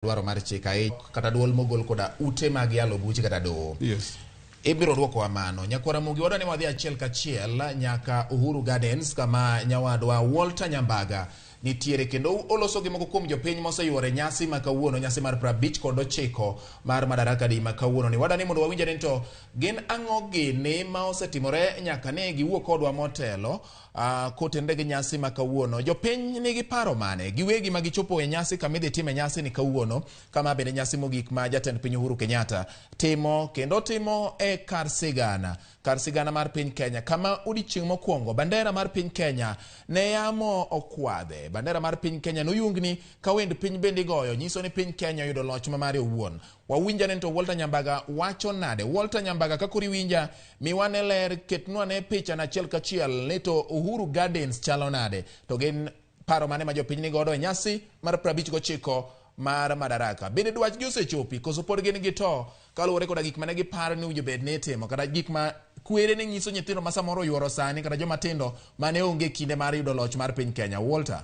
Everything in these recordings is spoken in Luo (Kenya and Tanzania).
dwaro mar chika kata duol mogol koda ute mag yalo buche kata do. Yes. Ibiro dwoko amano. Nyakwara Mugi wadwa ni wadhi achiel kachiel nyaka Uhuru Gardens kama nyawadwa Walter Nyambaga nitiere kendo oloso gi moko kuom jopiny moseyuore nyasi ma kawuono, nyasi mar 59 mar Madaraka Day ma kawuono. Ni wadwa ni mondo wawinjre ni to gin ang'o gini ma osetimore nyaka ne giwuok kodwa motelo kotende gi nyasi ma kawuono. Jopiny nigi paro mane giwegi ma gichopo e nyasi kamidhi time nyasi ni kawuono, kama bende nyasi mogik ma jatend piny Uhuru Kenyatta timo e kar sigana mar piny Kenya, kama odiochieng' mokwongo bandera mar piny Kenya ne yamo okwadhe. Bandera mar piny Kenya noyungni ka wend piny bende goyo, nyiso ni piny Kenya yudo loch ma mare owuon. Wawinjane to Walter Nyambaga wacho nade. Walter Nyambaga kakuri winja miwane ler, ketnwa ne picha na achiel kachiel ni to Uhuru Gardens chalo nade, to gin paro mane ma jopiny ni godo e nyasi mar 59 mar Madaraka. Bende dwach gi osechopi koso pod gin gi to kaluwore koda gik mane giparo ni winjo bed ne timo, kata gik ma kwere ne nyiso nyithindo ma samoro yuoro sani kata joma tindo mane onge kinde mar yudo loch mar piny Kenya. Walter.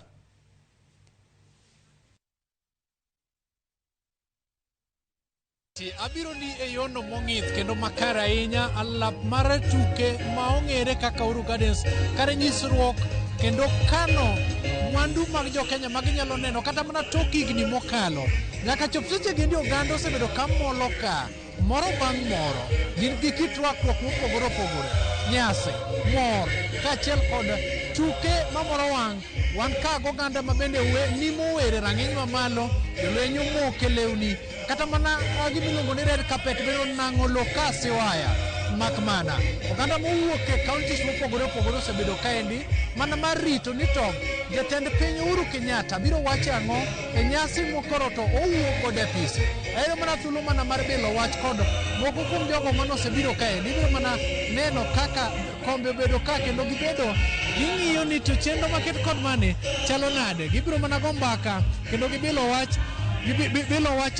Abiro ni e yono mong'ith kendo makare ahinya alap mar tuke ma ong'ere kaka Uhuru Gardens kare nyisruok kendo kano mwandu mag jo Kenya ma ginyalo neno kata mana tok higni mokalo nyaka chop seche gindi oganda osebedo ka molo ka moro bang' moro, gin gi kit rwakruok mopogore opogore, nyasi, mor, kaachiel kod tuke mamoro wang'. Wan ka oganda ma bende nimo were rang'iny mamalo, jolweny omoke lewni, kata mana gimiluongo ni red carpet bende nang'o lo ka siwaya. Mak mana oganda mowuok e counties mopogore opogore osebedo kaendi mana mar rito ni to jatend piny Uhuru Kenyatta biro wacho ang'o e nyasi mokoro to owuok kod apisi. Ayudo mana thuolo mana mar bilo wach kod moko kuom jogo manosebiro kaendi, biro mana neno kaka kombe obedo ka kendo gibedo ging'iyo ni to chenro maket kod mane chalo nade. Gibiro mana go mbaka kendo gibilo wach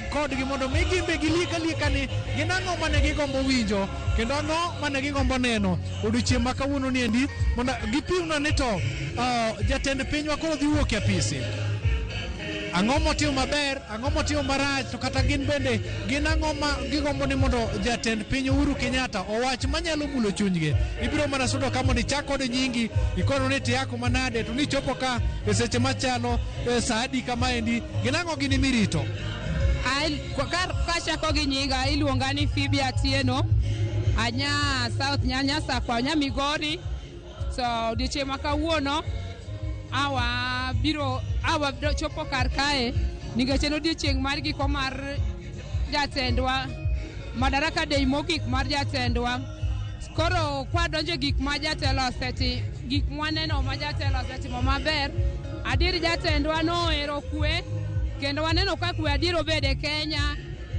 kodgi mondo mi gimbe gilieka ni gin ang'o mane gigombo winjo kendo ang'o mane gigombo neno odiochieng' ma kawuono niendi, mondo gipimna ni to jatend pinywa koro dhi wuok e apisi, ang'o motimo maber, ang'o motimo marach, to kata gin bende gin ang'o ma gigombo ni mondo jatend piny Uhuru Kenyatta owach manyalo mulo chunygi. Ibiro mana sudo ka mondo ichak kod nyingi ikono ni tiyako manade to ni chopo ka e seche machalo sa adi kamaendi, gin ang'o gini mirito? Kachako gi nyinga iluonga ni Phoebe Atieno, anya South Nyasa kwa Migori. So odiochieng' ma kawuono awa biro chopo kar kae nikech en odiochieng' mar giko mar jatendwa, Madaraka Day mogik mar jatendwa. Koro kwadonjo gik ma jatelo oseti, gik mwaneno ma jatelo osetimo maber, adier jatendwa nohero kwe kendo waneno ka kwe adier obede Kenya,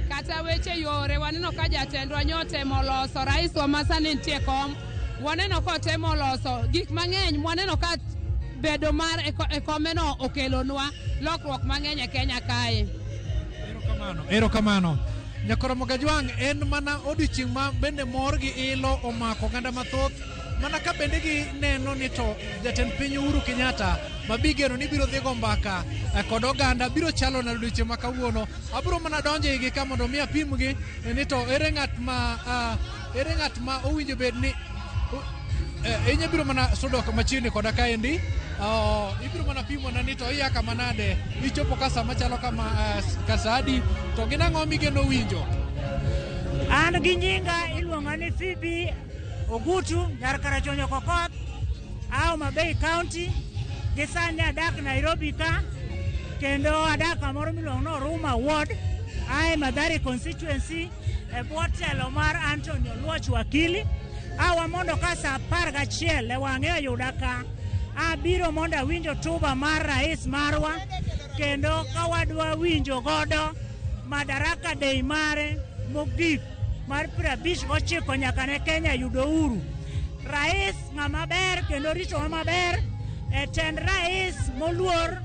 kata weche yore waneno ka jatendwa nyotemo loso, rais wa masani nitie kom, waneno ka otemo loso gik mang'eny, waneno ka bedo mar ekomeno okelonwa lokruok mang'eny e Kenya kae. Erokamano. Nyakoro Mogajwang' en mana odiochieng' ma bende mor gi ilo omako oganda mathoth, mana ka bende gi neno ni to jatend piny Uhuru Kenyatta ma bigero ni biro dhi go mbaka kod oganda biro chalo na odiochieng' ma kawuono. Abiro mana donjo igi ka mondo mi apimgi ni to ere ng'at ma owinjo bed ni inya biro mana sudo machiegni koda kaendi. Ibiro mana pimo na ni to iya kama nade, ichopo ka sama chalo kama kasadi, to gin ang'o migeno winjo? An gi nyinga iluonga ni Phoebe Ogutu, nyar Karachuonyo Kokoth, Homa Bay County, gi sani adak Nairobi ka, kendo adak kamoro miluongo ni Oruma Ward, ae Mathare constituency, e bwo telo mar Anthony Oluoch Wakili. Awa mondo ka sa 11 e wang'e ayuda ka, abiro mondo awinjo tuba mar rais marwa, kendo kawadwa winjo godo Madaraka Day mare mogik mar 59 nyaka ne Kenya yudo uhuru. Rais ng'ama ber kendo ritowa maber, tend rais moluor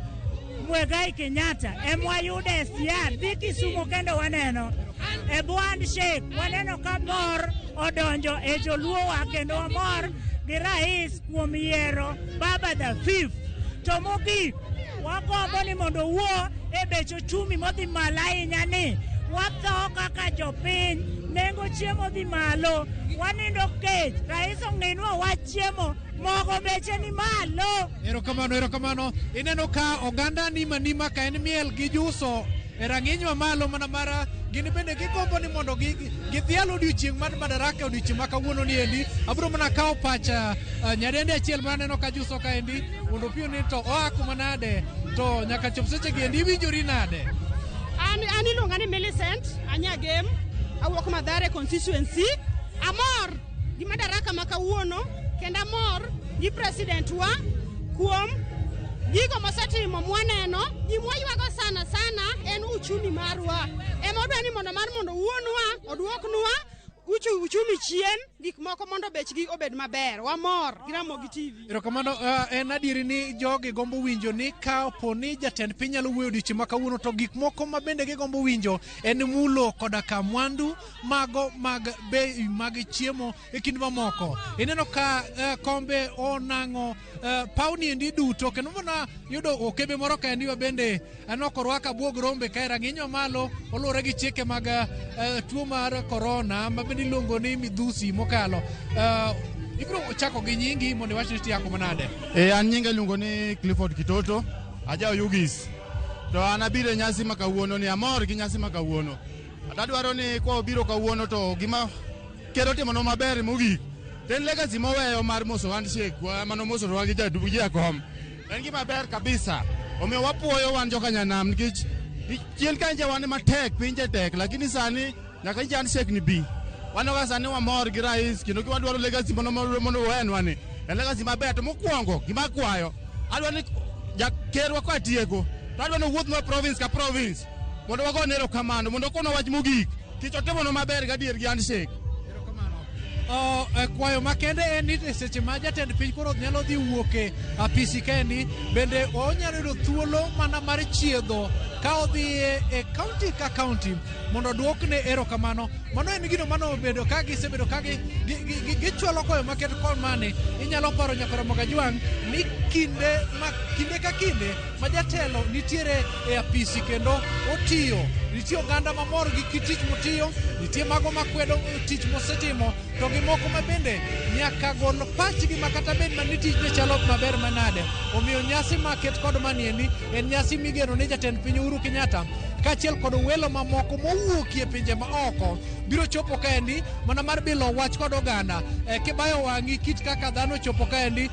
Muigai Kenyatta emwayude Siaya, dhi Kisumu kendo waneno e bwo handshake, waneno ka mor odonjo e joluowa kendo wamor gi rais kuom yiero Baba the Fifth. To mogik wagombo ni mondo wuo e bech ochumi modhi malo ahinya ni watho kaka jopiny, nengo chiemo dhi malo, wanindo kech, rais ong'inwa wach chiemo, mogo beche ni malo. Erokamano. Ineno ka oganda nima ka en miel gi juso e rang'iny mamalo mana mara gini bende gigombo ni mondo gidhial odiochieng' mar Madaraka odiochieng' ma kawuono ni endi. Abro mana kawo pacha nyadendi achiel maneno ka juso ka endi mondo piyo ni to oa kuma nade to nyaka chop seche gi endi iwinjori nade? An iluonga ni Millicent Anyagem, awuok Mathare constituency. Amor gi Madaraka ma kawuono kendo amor gi president wa kuom gigo mosetimo mwaneno. Gima ywago sana en uchumi marwa. Emodwa ni mondo wuonwa oduoknwa uchumi chien, gik moko mondo bechgi obed maber. Wamor gi Ramogi TV. Erokamano. En adieri ni jogi gombo winjo ni ka poni jatend piny nyalo wuoyo odiochieng' ma kawuono to gik moko ma bende gigombo winjo en mulo koda ka mwandu mago mag bei mag chiemo e kind mamoko. Ineno ka kombe onang'o pawni endi duto kendo mana yudo okebe moro ka endi bende anoko rwaka buog rombe ka rang'inyo malo oluwore gi chike mag tuo mar corona ma bende iluongo ni midhusi mokalo. Ibro chako gi nyingi mondo iwach ni tiyako manade? An nyinga iluongo ni Clifford Kitoto, ajawo Yugis. To an abiro nyasi ma kawuono ni, amor gi nyasi ma kawuono. Adwaro ni kwa obiro kawuono to gima kero timono maber mogik. Ten legacy moweyo mar moso handshake mano moso to gi jadubu ji akom. En gima ber kabisa. Omiyo wapuoyo wan joka nyanam nikech chien kanje wan matek, pinje tek, lakini sani nyaka ji handshake ni bi. Wano ka sani wamor gi rais kendo wadwaro legacy mondo wenwa ni. En legacy maber to mokwongo gima kwayo. Adwaro ni jakerwa kwa tieko. Adwaro ni wuoth province ka province. Mondo wago nero kamano mondo kono wach mogik. Kich otimono maber gadier gi handshake. Kwayo makende en ni seche ma jatend piny koro nyalo dhi wuoke apisi kendi bende onyalo yudo thuolo mana mar chiedho ka odhi e county ka county mondo duokne erokamano. Mano en gino mano bedo ka gisebedo ka gichwalo kwayo makende kod mane inyalo paro nyaka Ramogi Jwang ni kinde ka kinde ma jatelo nitiere e apisi kendo otiyo. Nitie oganda mamor gi tich motiyo, nitie mago makwedo tich mosetimo, to gi moko ma bende nyaka gol pachgi makata bed man ni tich ne chalo maber manade. Omiyo nyasi maket kod maniendi en nyasi migeno ne jatend piny Uhuru Kenyatta kaachiel kod welo mamoko mowuokie pinje ma oko biro chopo kaendi mana mar bilo wach kod oganda. Kibayo wang'i kit kaka dhano chopo kaendi,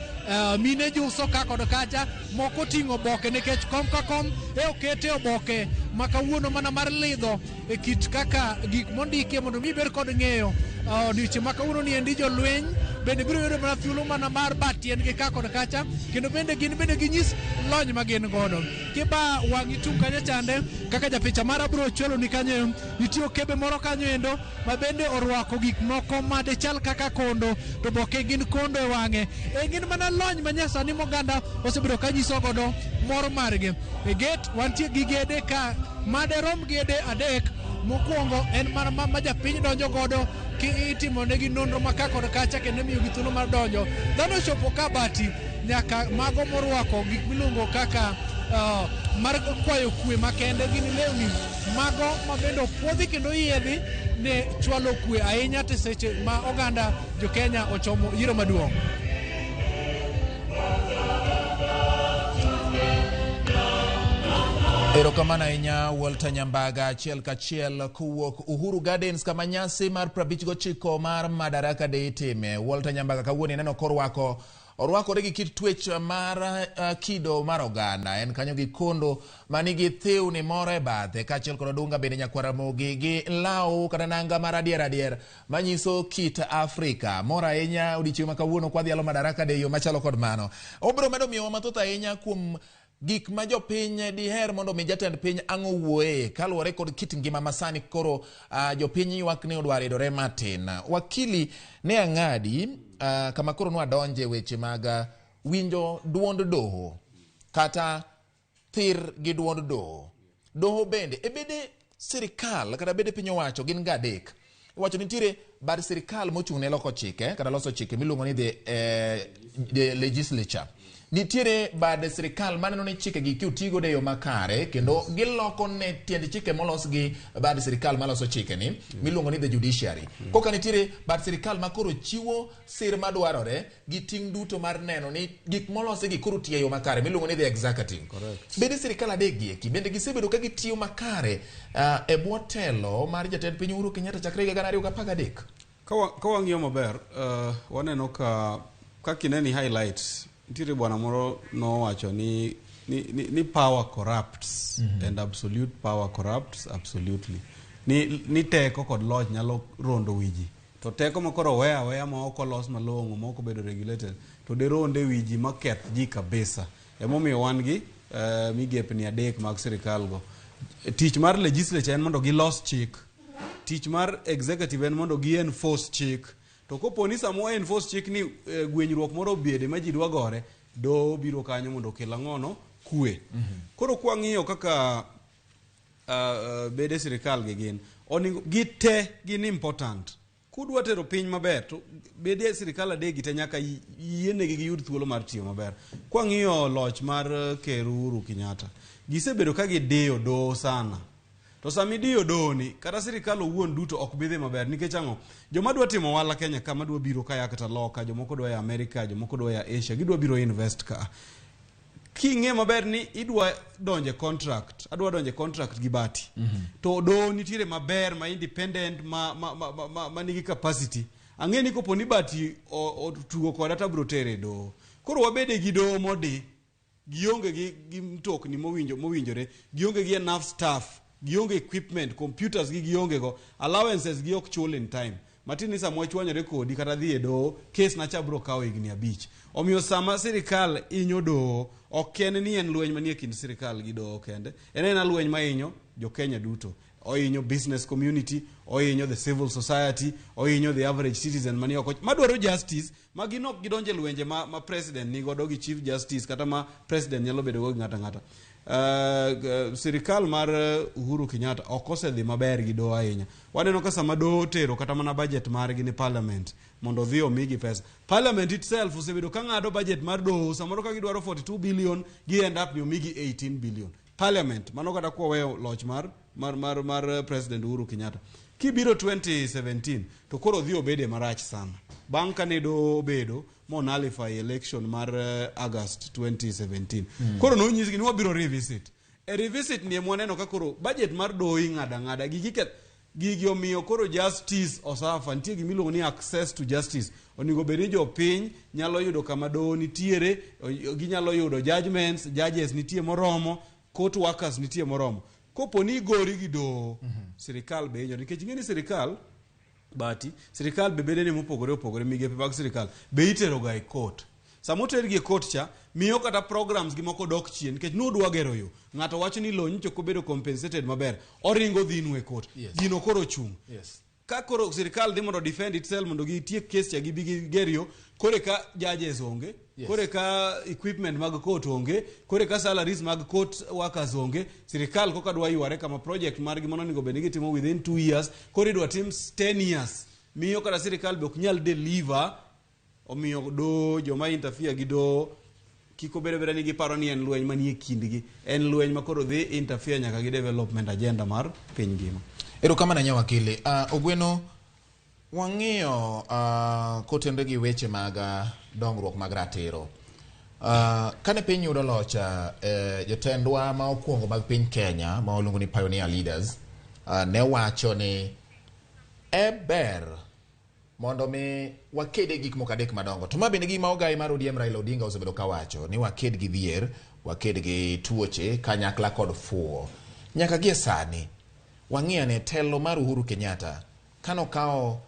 mine juso ka kod kacha, moko ting'o boke nikech kom ka kom okete oboke ma kawuono mana mar lidho e kit kaka gik mondikie mondo mi ber kod ng'eyo. Odiochieng' ma kawuono ni endi jolweny bende biro yudo mana thuolo mana mar batien gi ka kod kacha kendo bende gin bende ginyis lony ma gin godo. Kiba wang'i tung kanyo chande kaka japicha mara bro chwelo ni kanyo nitie okebe moro kanyo endo ma bende orwako gik moko ma de chal kaka kondo to boke gin kondo e wang'e. Gin mana lony ma nyasani moganda osebedo ka nyiso godo mor margi. E get wantie gi gede ka maderom gede adek. Mokwongo en mana ma japiny donjo godo kitimo negi nonro maka kod kacha kendo miyo gi thuolo mar donjo. Dhano chopo ka bati nyaka mago morwako gik miluongo kaka mar kwayo kwe makende gin lewni mago ma bende opuodhi kendo yiedhi ne chwalo kwe ahinya te seche ma oganda jo Kenya ochomo yiero maduong'. Erokamano ahinya Walter Nyambaga achiel kachiel kowuok Uhuru Gardens kama nyasi mar 59 mar Madaraka Day itime. Walter Nyambaga kawuono ineno orwakore gi kit twech mar kido mar oganda. En kanyo gi kondo manigi thiwni moro e bathe kaachiel kod odunga bende nyakwara mogi gi law kata nanga mar adier manyiso kit Afrika. Mor ahinya odiochieng' ma kawuono kwa dhialo Madaraka Day yo machalo kod mano. Obro medo miyowa mathoth ahinya kuom gik ma jopiny diher mondo mi jatend piny ang'o wuoye kaluwore kod kit ngima masani koro jopiny ywak ni odwaro idore matin. Wakili ne ang'adi kama koro nwadonje weche mag winjo duond doho kata thir gi duond doho. Doho bende ebede sirikal kata bede piny owacho gin gadek. Wacho nitiere bad sirikal mochung' ne loko chike kata loso chike miluongo ni the legislature. nitiere bad sirikal maneno ni chike gi kiutigo de yo makare kendo giloko ne tiend chike molos gi bad sirikal maloso chike ni miluongo ni the judiciary. Koka nitiere bad sirikal makoro chiwo sir madwarore gi ting duto mar neno ni gik molos gi koro tiyo yo makare miluongo ni the executive. Bende sirikal adegi eki bende gisebedo ka gitiyo makare e bwo telo mar jatend piny Uhuru Kenyatta chakre higa 2013. Ka wang'iyo maber, waneno ka kineni highlights nitiere bwana moro nowacho ni power corrupts and absolute power corrupts absolutely. Ni teko kod loch nyalo rondo wiji. To teko makoro weya ma oko los malong'o ma oko bedo regulated to de ronde wiji ma keth ji kabisa. Emomiyo wan gi migepni adek mag sirikal go. Tich mar legislature en mondo gilos chik. Tich mar executive en mondo gi enforce chik. To koponi samo enforce chik ni gwenyruok moro obiede ma ji dwa gore, do biro kanyo mondo kel ang'ono kwe. Koro kwang'iyo kaka bede sirikal gi gin, oningo gite gin important. Kudwa tero piny maber, to bede sirikal adek gite nyaka yienegi giyud thuolo mar tiyo maber. Kwang'iyo loch mar Ker Uhuru Kenyatta, gisebedo ka gidiyo do sana. To sami diyo do ni, kata sirikal owuon duto ok bidhe maber, nikech ang'o, joma dwa timo ohala Kenya kama dwa biro kaya kata loka, jomoko dwa ya Amerika, jomoko dwa ya Asia, gidwa biro invest ka. King'e maber ni idwa donje contract, adwa donje contract gi bati. To do nitiere maber, ma independent, ma nigi capacity. Ang'e ni koponi bati tugo kod ata brotere do. Koro wabede gi do modi, gionge gi mtokni mowinjore, gionge gi enough staff, gionge equipment, computers gionge go, allowances gi ok chul in time. Matini sa mwachwanyore kodi kata dhi e do, case na cha bro kawo higni 5. Omiyo sama sirikal inyo do, ok en ni en lweny manie kind sirikal gi do kende. En lweny ma inyo jo Kenya duto. Oinyo business community, oinyo the civil society, oinyo the average citizen mani oko. Madwaro justice, maginok gidonje lwenje ma president ni godo gi chief justice kata ma president nyalo bedo go ngata. Sirikal mar Uhuru Kenyatta okosedhi maber gi do ahinya. Waneno ka sama do tero kata mana budget mar gi ni parliament mondo dhi omigi pesa. Parliament itself osebedo ka ng'ado budget mar do samoro ka gidwaro 42 billion gi end up ni omigi 18 billion. Parliament mano kata kwa weyo loch mar President Uhuru Kenyatta. Kibiro 2017 to koro dhi obede marach sana. Bang' kane do bedo mo nullify election mar August 2017. Koro no nyisgi ni wabiro revisit. E revisit ni mwaneno ka koro budget mar do ng'ada gigi omiyo koro justice osafa, nitie gimiluongo ni access to justice. Oningo bedi jo piny nyalo yudo kama do nitiere, ginyalo yudo judges nitie moromo, court workers nitie moromo. Koponi gori gi do sirikal be nikech ng'eni sirikal sirikal bebede ni mopogore migepe mag sirikal be itero ga e court. Samoter gi court cha miyo kata programs gi moko dok chien nikech nudwa gero yo. Ng'ato wacho ni lo nyicho kobedo compensated maber, oringo dhinu e court. Gino koro chung. Ka koro sirikal dhi mondo defend itself mondo gitiek case cha gibi gerio, kore ka judges onge, kore ka equipment mag court onge, kore ka salaries mag court workers onge, sirikal koka dwa yware kama project mar gimono ningo bende gitimo within 2 years, kore dwa tim 10 years. Miyo kata sirikal be ok nyal deliver, omiyo do joma interfere gi do kiko bere ni giparo ni en lweny manie kindgi, en lweny makoro dhi interfere nyaka gi development agenda mar piny ngima. Ero kama na nyawakili, Ogweno, wang'iyo kotende gi weche mag dongruok mag ratiro. Kane piny yudo locha, jotendwa ma okwongo mag piny Kenya, ma oluongo ni Pioneer Leaders, ne wacho ni ber mondo mi wakede gik moko adek madongo. To ma bende gima ogai mar ODM Raila Odinga osebedo ka wacho ni waked gi dhier, waked gi tuoche, kanyakla kod fuo. Nyaka gie sani wang'iyo ne telo mar Uhuru Kenyatta kano kao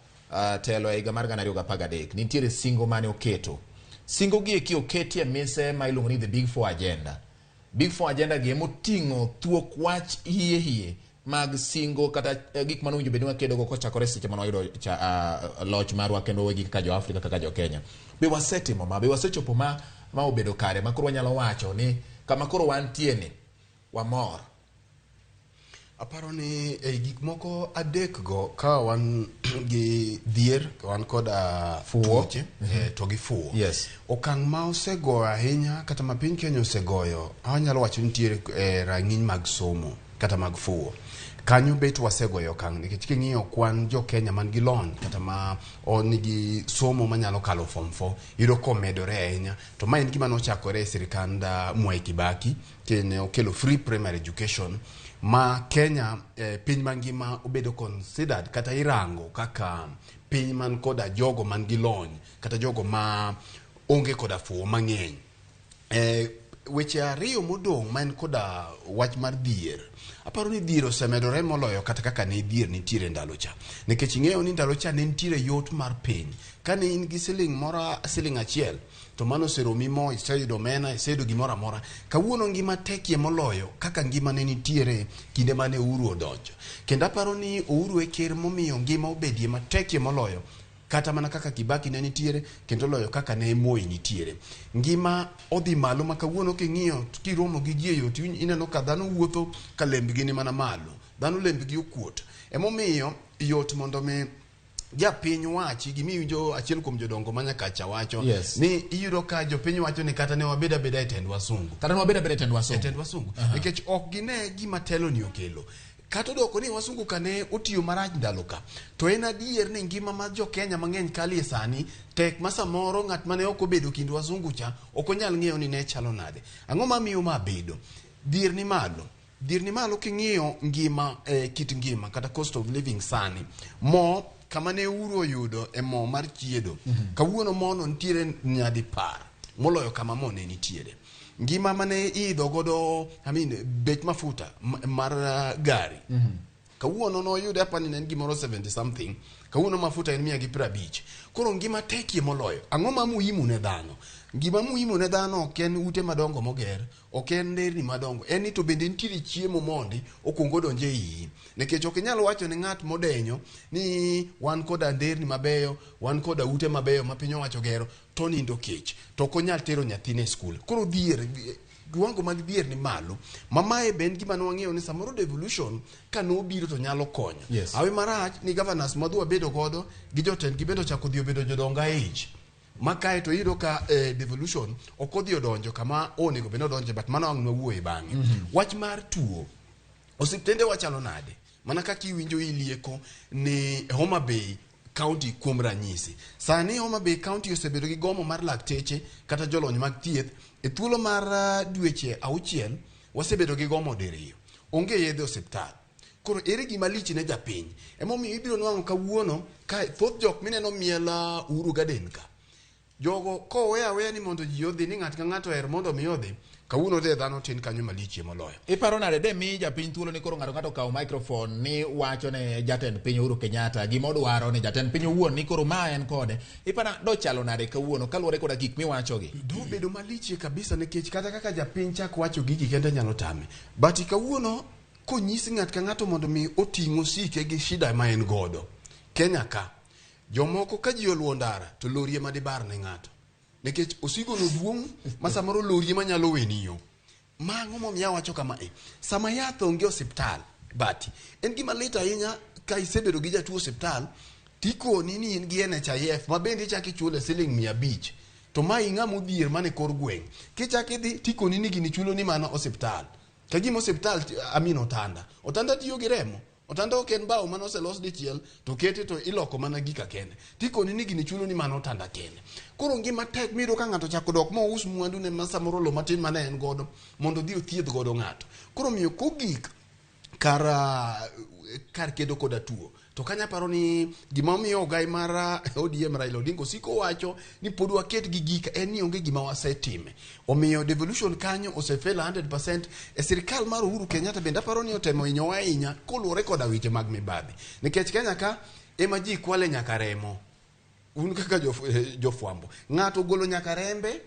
telo e higa mar 2013 nitiere singo mane oketo. Singo gi eki oketie mise ma iluongo ni the Big Four agenda. Big Four agenda gi moting'o thuok wach hie mag singo kata gik mano winjo bedo makedo go kochakore seche mano yudo loch marwa kendo wegi kaka jo Afrika kaka jo Kenya. Be wasetimo be wasechopo ma obedo kare makoro wanyalo wacho ni kama koro wantie ni wamor. Aparo ni gik moko adek go ka wan gi dhier, wan koda tuoche, to gi fuo. Yes. Okang' ma osegoyo ahinya kata ma piny Kenya osegoyo, anyalo wacho ni nitiere rang'iny mag somo kata mag fuo. Kanyo bet wasegoyo okang' nikech king'iyo kwan jo Kenya man gi lony kata ma nigi somo manyalo kalo form 4 yudo komedore ahinya. To ma en gima nochakore e sirikand Mwai Kibaki, kene okelo free primary education ma Kenya piny mangima obedo considered kata irango kaka piny man koda jogo man gi lony kata jogo ma onge koda fuo mang'eny. Weche ariyo modong' man koda wach mar dhier, aparo ni dhier osemedore moloyo kata kaka ne dhier nitiere ndalo cha, nikech ing'eyo ni ndalo cha ne nitiere yot mar piny. Kane in gi siling achiel to mano seromi mo, iseyudo omena, iseyudo gimoro amora. Kawuono ngima tekie moloyo kaka ngima ne nitiere kinde mane Uhuru odonjo. Kendo aparo ni Uhuru e ker momiyo ngima obedie matekie moloyo kata mana kaka Kibaki ne nitiere, kendo loyo kaka ne Moi nitiere. Ngima odhi malo ma kawuono king'iyo kiromo gi ji e yot, ineno ka dhano wuotho ka lembgi ni mana malo, dhano lembgi okuot. Emomiyo yot mondo me japiny wachi gimiwinjo achiel kuom jodongo manyaka cha wacho ni iyudo ka jopiny wacho ni kata ne wabeda beda e tend wasungu. Kata ne wabeda beda e tend wasungu. Nikech ok gine gima telo ni okelo. Kato doko ni wasungu kane otiyo marach ndalo ka. To en adier ni ngima ma jo Kenya mang'eny kali e sani tek ma samoro ng'at mane ok obedo kind wasungu cha ok onyal ng'eyo ni ne chalo nade. Ang'o ma miyo ma bedo? Dhier ni malo. Dhier ni malo king'iyo ngima kit ngima kata cost of living sani. Mo kama ne Uhuru oyudo e mo mar chiedo. Kawuono mo no nitiere nyadi par moloyo kama mo ne nitiere. Ngima mane idho godo, bech mafuta mar gari. Kawuono no yude hapa ni gimoro 70 something. Kawuono mafuta en 150. Koro ngima tekie moloyo. Ang'o ma muhimu ne dhano? Ngima muhimu ne dhano ok en ute madongo moger, ok en nderni madongo. En ni to bende nitiere chiemo mondi okongo donje iyi. Nikech ok inyalo wacho ni ng'at modenyo ni wan koda nderni mabeyo, wan koda ute mabeyo ma piny owacho gero, to nindo kech. To ok onyal tero nyathine e skul. Koro dhier, duango mag dhier ni malo. Mamae ben gima nwang'eyo ni samoro devolution ka nobiro to nyalo konyo. Awe marach ni governors madhua bedo godo gi jotend gibedo chako dhi obedo jodonga age. Makae to iyudo ka devolution ok odhi odonjo kama onego beno donje, but mano ang' nwuoye bang'e. Wach mar tuo, osiptende wachalo nade? Mana kaka iwinjo ilieko ni Homa Bay County kuom ranyisi. Sani Homa Bay County osebedo gi gomo mar lakteche kata jolony mag thieth. E thuolo mar dweche 6 wasebedo gi gomo diriyo. Onge yedhe osiptal. Koro ere gima lich ne japiny. Emomiyo ibiro nwang'o kawuono ka thoth jok mineno miela Uhuru Garden ka. Jogo kowe aweya ni mondo ji odhi ni ng'at ka ng'ato er mondo mi odhi, kawuono de dhano tin kanyo malichie moloyo. Iparo nade de mi japiny thuolo ni koro ng'ato kawo microphone ni wacho ne jatend piny Uhuru Kenyatta gima odwaro ni jatend piny owuon ni koro ma en kode. Iparo do chalo nade kawuono kaluwore koda gik miwacho gi? Do bedo malichie kabisa nikech kata kaka japiny chak wacho gigi kende nyalo tame. But kawuono konyisi ng'at ka ng'ato mondo mi oting'o sike gi shida ma en godo. Kenya ka jomoko ka ji oluwo ndara to lorie madibar ne ng'ato. Nikech osigo no duong' ma samoro lorie manyalo weniyo. Mang'o momiyo wacho kama sama yath onge osiptal, bati en gima lit ahinya ka isebedo gi jatuo osiptal tikoni ni in gi NHIF ma bende ichako ichule $500. To ma ing'ama odhier mane kor gweng'. Kichako idhi tikoni ni gini chulo ni mana osiptal. Ka gima osiptal otanda tiyo gi remo. Otanda ok en bao mano oselos dichiel to kete to iloko mana gika kende. Tikoni ni gini chulo ni mano otanda kende. Koro ngima tek miro ka ng'ato chako dok mo us mwandu ne masamoro lo matin mane en godo mondo dhi othiedh godo ng'ato. Koro miyo kogik kar kedo koda tuo. To kanya paro ni gima omiyo ogai mar ODM Raila Odinga siko wacho ni pod waket gi gika en ni onge gima wasetime. Omiyo devolution kanyo osefela 100%. E sirikal mar Uhuru Kenyatta bende aparo ni otemo hinyo ahinya koluwore koda weche mag mibadhi. Nikech Kenya ka ema ji kwale nyaka remo. Un kaka jofwambo. Ng'ato golo nyaka rembe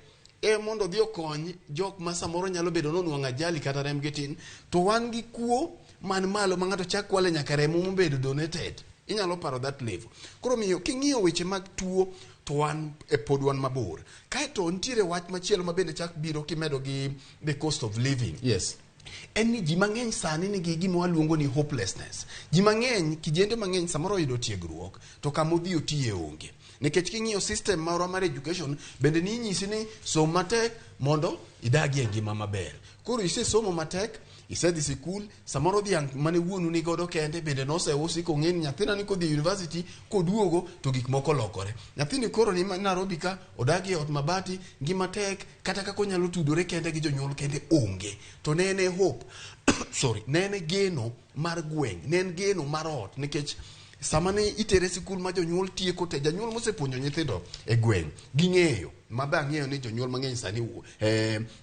mondo dhi okony jok ma samoro nyalo bedo nonwang'o ajali kata remgi tin. To wan gi kuo man malo ma ng'ato chak kwale nyaka remo mobedo donated. Inyalo paro that level. Koro miyo king'iyo weche mag tuo to wan pod wan mabor. Kae to nitiere wach machielo ma bende chak biro kimedo gi the cost of living. Yes. en ni ji mang'eny sani nigi gima waluongo ni hopelessness. Ji mang'eny, kijende mang'eny samoro yudo tiegruok to kama odhi otiye onge. Nikech king'iyo system moro mar education bende ni inyisi ni som matek mondo idagi e ngima maber. Koro isesomo matek, isedhi sikul, samoro dhiang' mane wuonu ni godo kende bende noseusi kong'eni nyathina ni kodhi university koduogo to gik moko lokore. Nyathini koro ni Nairobi ka odagi e ot mabati, ngima tek, kata kako nyalo tudore kende gi jonyuol kende onge. To nene hope, nene geno mar gweng', nene geno mar ot, nikech sama ne itere sikul ma jonyuol tieko te, janyuol mosepuonjo nyithindo e gweng' ging'eyo, mabe ang'eyo ni jonyuol mang'eny sani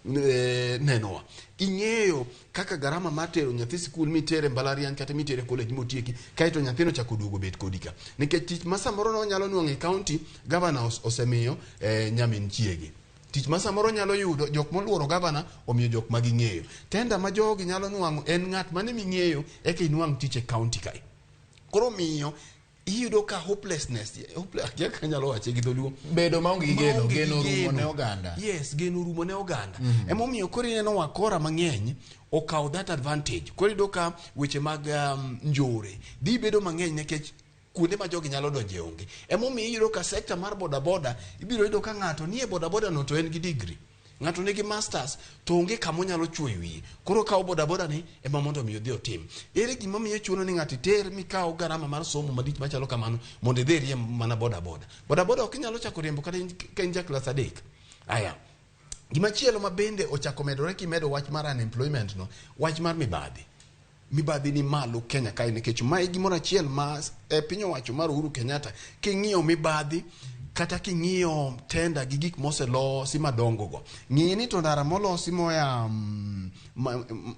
nenowa. Ing'eyo kaka garama mar tero nyathi sikul mitere mbalariany kata mitere college motieki, kaito nyathino chako duogo bet kodika. Nikech tich ma samoro no nyalo nuang'e county governor osemiyo nyamin chiegi. Tich ma samoro nyalo yudo jok moluoro gavana omiyo jok ma ging'eyo. Tenda ma jogi nyalo nuang'o en ng'at mane ming'eyo eka inuang' tich e county kai. Koro miyo iyudo ka hopelessness, nyalo wache gi dholuo, bedo maonge gi geno rumo ne oganda. Yes, geno rumo ne oganda. Emomiyo koro ineno wakora mang'eny okaw that advantage. Koro iyudo ka weche mag njore dhi bedo mang'eny nikech kuonde ma jogi nyalo donje onge. Emomiyo iyudo ka sekta mar bodaboda ibiro yudo ka ng'ato nie bodaboda no to en gi degree, ng'ato nigi masters to onge kamo nyalo chuoyo wiye. Koro kawo bodaboda ni ema mondo mi odhi otim. Ere gima miyo chuno ni ng'ato ter mikawo garama mar somo malich machalo kamano mondo idhi riemb mana bodaboda. Bodaboda ok inyalo chako riembo kata ka in ja klas 3. Aya. Gima chielo ma bende ochako medore kimedo wach mar unemployment no, wach mar mibadhi. Mibadhi ni malo Kenya kae nikech mae gimoro achiel ma piny owacho mar Uhuru Kenyatta king'iyo mibadhi kata king'iyo tenda gi gik moselosi madongo go. Ng'ii ni to ndara molosi moya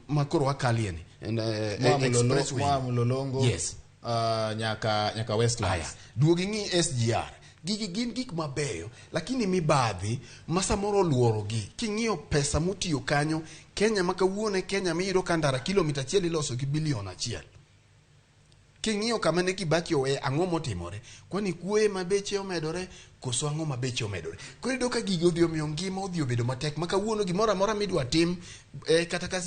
makoro wakalie ni expressway Mulolongo, yes, nyaka Westlands. Duogi ng'i SGR. Gigi gin gik mabeyo, lakini mibadhi masamoro luorogi. King'iyo pesa mutiyo kanyo, Kenya makawuone Kenya miyudo ka ndara kilomita 1 iloso gi bilion 1. King'iyo kama ne Kibaki owe ang'o motimore, kwani kuoye mabeche omedore koso ang'o mabeche omedore. Koro iyudo ka gigi odhi omiyo ngima odhi obedo matek makawuono gimoro amora midwa tim kata ka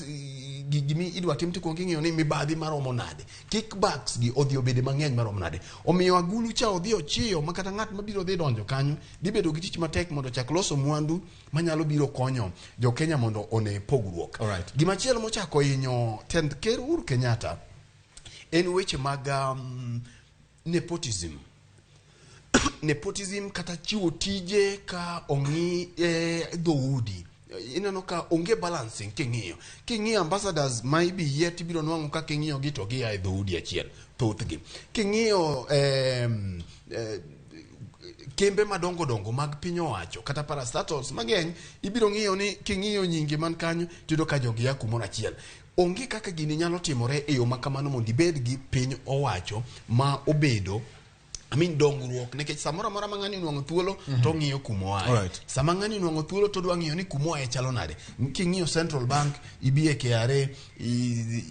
gigi mi idwa tim tikuongo ing'iyo ni mibadhi maromo nade, kickbacks gi odhi obedo mang'eny maromo nade. Omiyo agulu cha odhi ochiyo makata ng'at mabiro dhi donjo kanyo dhi bedo gi tich matek mondo chak loso mwandu manyalo biro konyo jo Kenya mondo one pogruok. Alright. Gimachielo mochako hinyo tend ker Uhuru Kenyatta en weche mag nepotism. Nepotism kata chiwo tije ka ong'i dhoudi. Ineno ka onge balancing king'iyo ambassadors ma ibiye tibiro nwang'o ka king'iyo gi to gi e dhoudi achiel thothgi. King'iyo kembe madongo dongo mag piny owacho kata parastatals mang'eny ibiro ng'iyo ni king'iyo nyingi man kanyo tido ka jogi ya kumoro achiel. Onge kaka gini nyalo timore e yo makamano mondo ibed gi piny owacho ma obedo dongruok, nikech samoro amora mang'ani nuang'o thuolo to ng'iyo kumo ae. Alright. Sama ng'ani nuang'o thuolo to dwa ng'iyo ni kumo ae chalo nade. King'iyo Central Bank, ibiye KRA,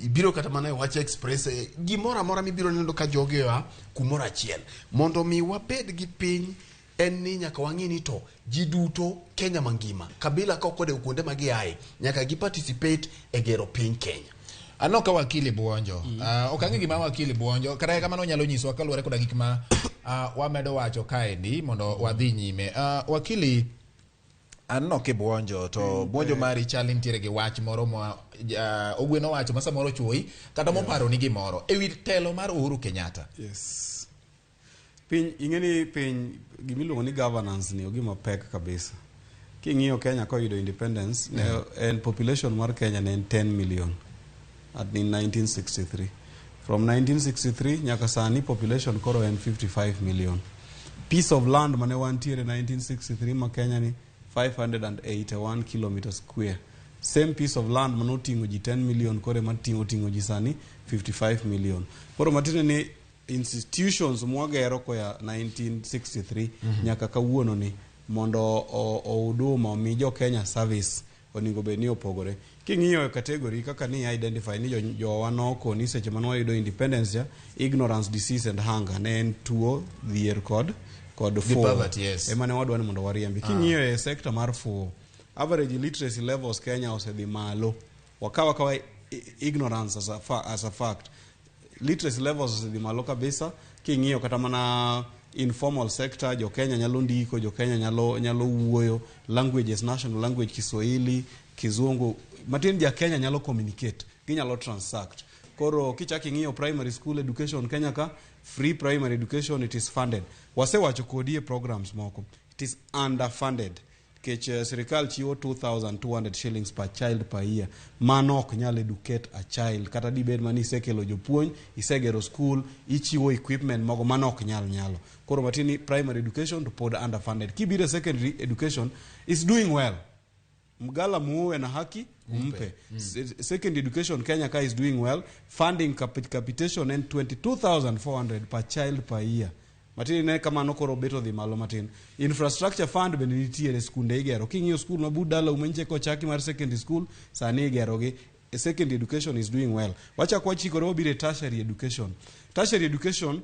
ibiro kata mana e Wacha Express, gimoro amora mibiro neno ka jogi ya kumoro achiel. Mondo mi wabed gi piny en ni nyaka wang'i ni to ji duto Kenya mangima, kabila ka okode kuonde ma giaye, nyaka gi participate e gero piny Kenya. Anoka wakili Buonjo. Okang'e gima wakili Buonjo. Kata kamano nyalo nyiso kaluwore koda gik ma wamedo wacho kaendi mondo wadhi nyime. Wakili Anoke Buonjo to Buonjo mari chali ntiere gi wach moro ma ogweno wacho ma samoro chuoi kata moparo ni gimoro ewi telo mar Uhuru Kenyatta. Yes. Piny ing'eni piny gimiluongo ni governance ni ogima pek kabisa. King'iyo Kenya ko yudo independence and population mar Kenya ne 10 million. In 1963. From 1963, nyaka sani population koro en 55 million. Piece of land mane wantiere 1963 ma Kenya ni 581 kilometers square. Same piece of land mane oting'o ji 10 million kore oting'o ji sani 55 million. Koro matine ni institutions mwagero koya 1963 nyaka kawuono ni mondo huduma omi jo Kenya service oningo be ni opogore. King'iyo category kaka ni identify ni jo wanoko ni seche mano yudo independence ya ignorance, disease and hunger ne en tuo dhier kod poverty, yes. Emane wadwa ni mondo wariembi. King'iyo e sector mar fuo, average literacy levels Kenya osedhi malo. Wakawa ignorance as a fact. Literacy levels di maloka bisa king'iyo kata mana informal sector, jo Kenya nyalo ndiko, jo Kenya nyalo wuoyo, languages, national language Kiswahili, Kizungu, matin ja Kenya nyalo communicate, ginyalo transact. Koro kichaki ng'iyo primary school education Kenya ka, free primary education, it is funded. Wasewacho kodie programs moko, it is underfunded. Kech serikal chiwo 2,200 shillings per child per year. Mano ok nyalo educate a child. Kata dibed mani isekelo jopuonj, isegero school, ichiwo equipment mogo, mano ok nyalo. Koro matini primary education to pod underfunded. Kibire secondary education is doing well. Mgala muwe na haki umpe. Secondary education Kenya ka is doing well. Funding capitation and 22,400 per child per year. Matini ne kama nokoro beto dhi malo matin. Infrastructure fund bende nitiere skunde igero. King'iyo school mabudala umenche ko chaki mar secondary school sani igero gi. Secondary education is doing well. Wacha kwa chikore obire tertiary education. Tertiary education,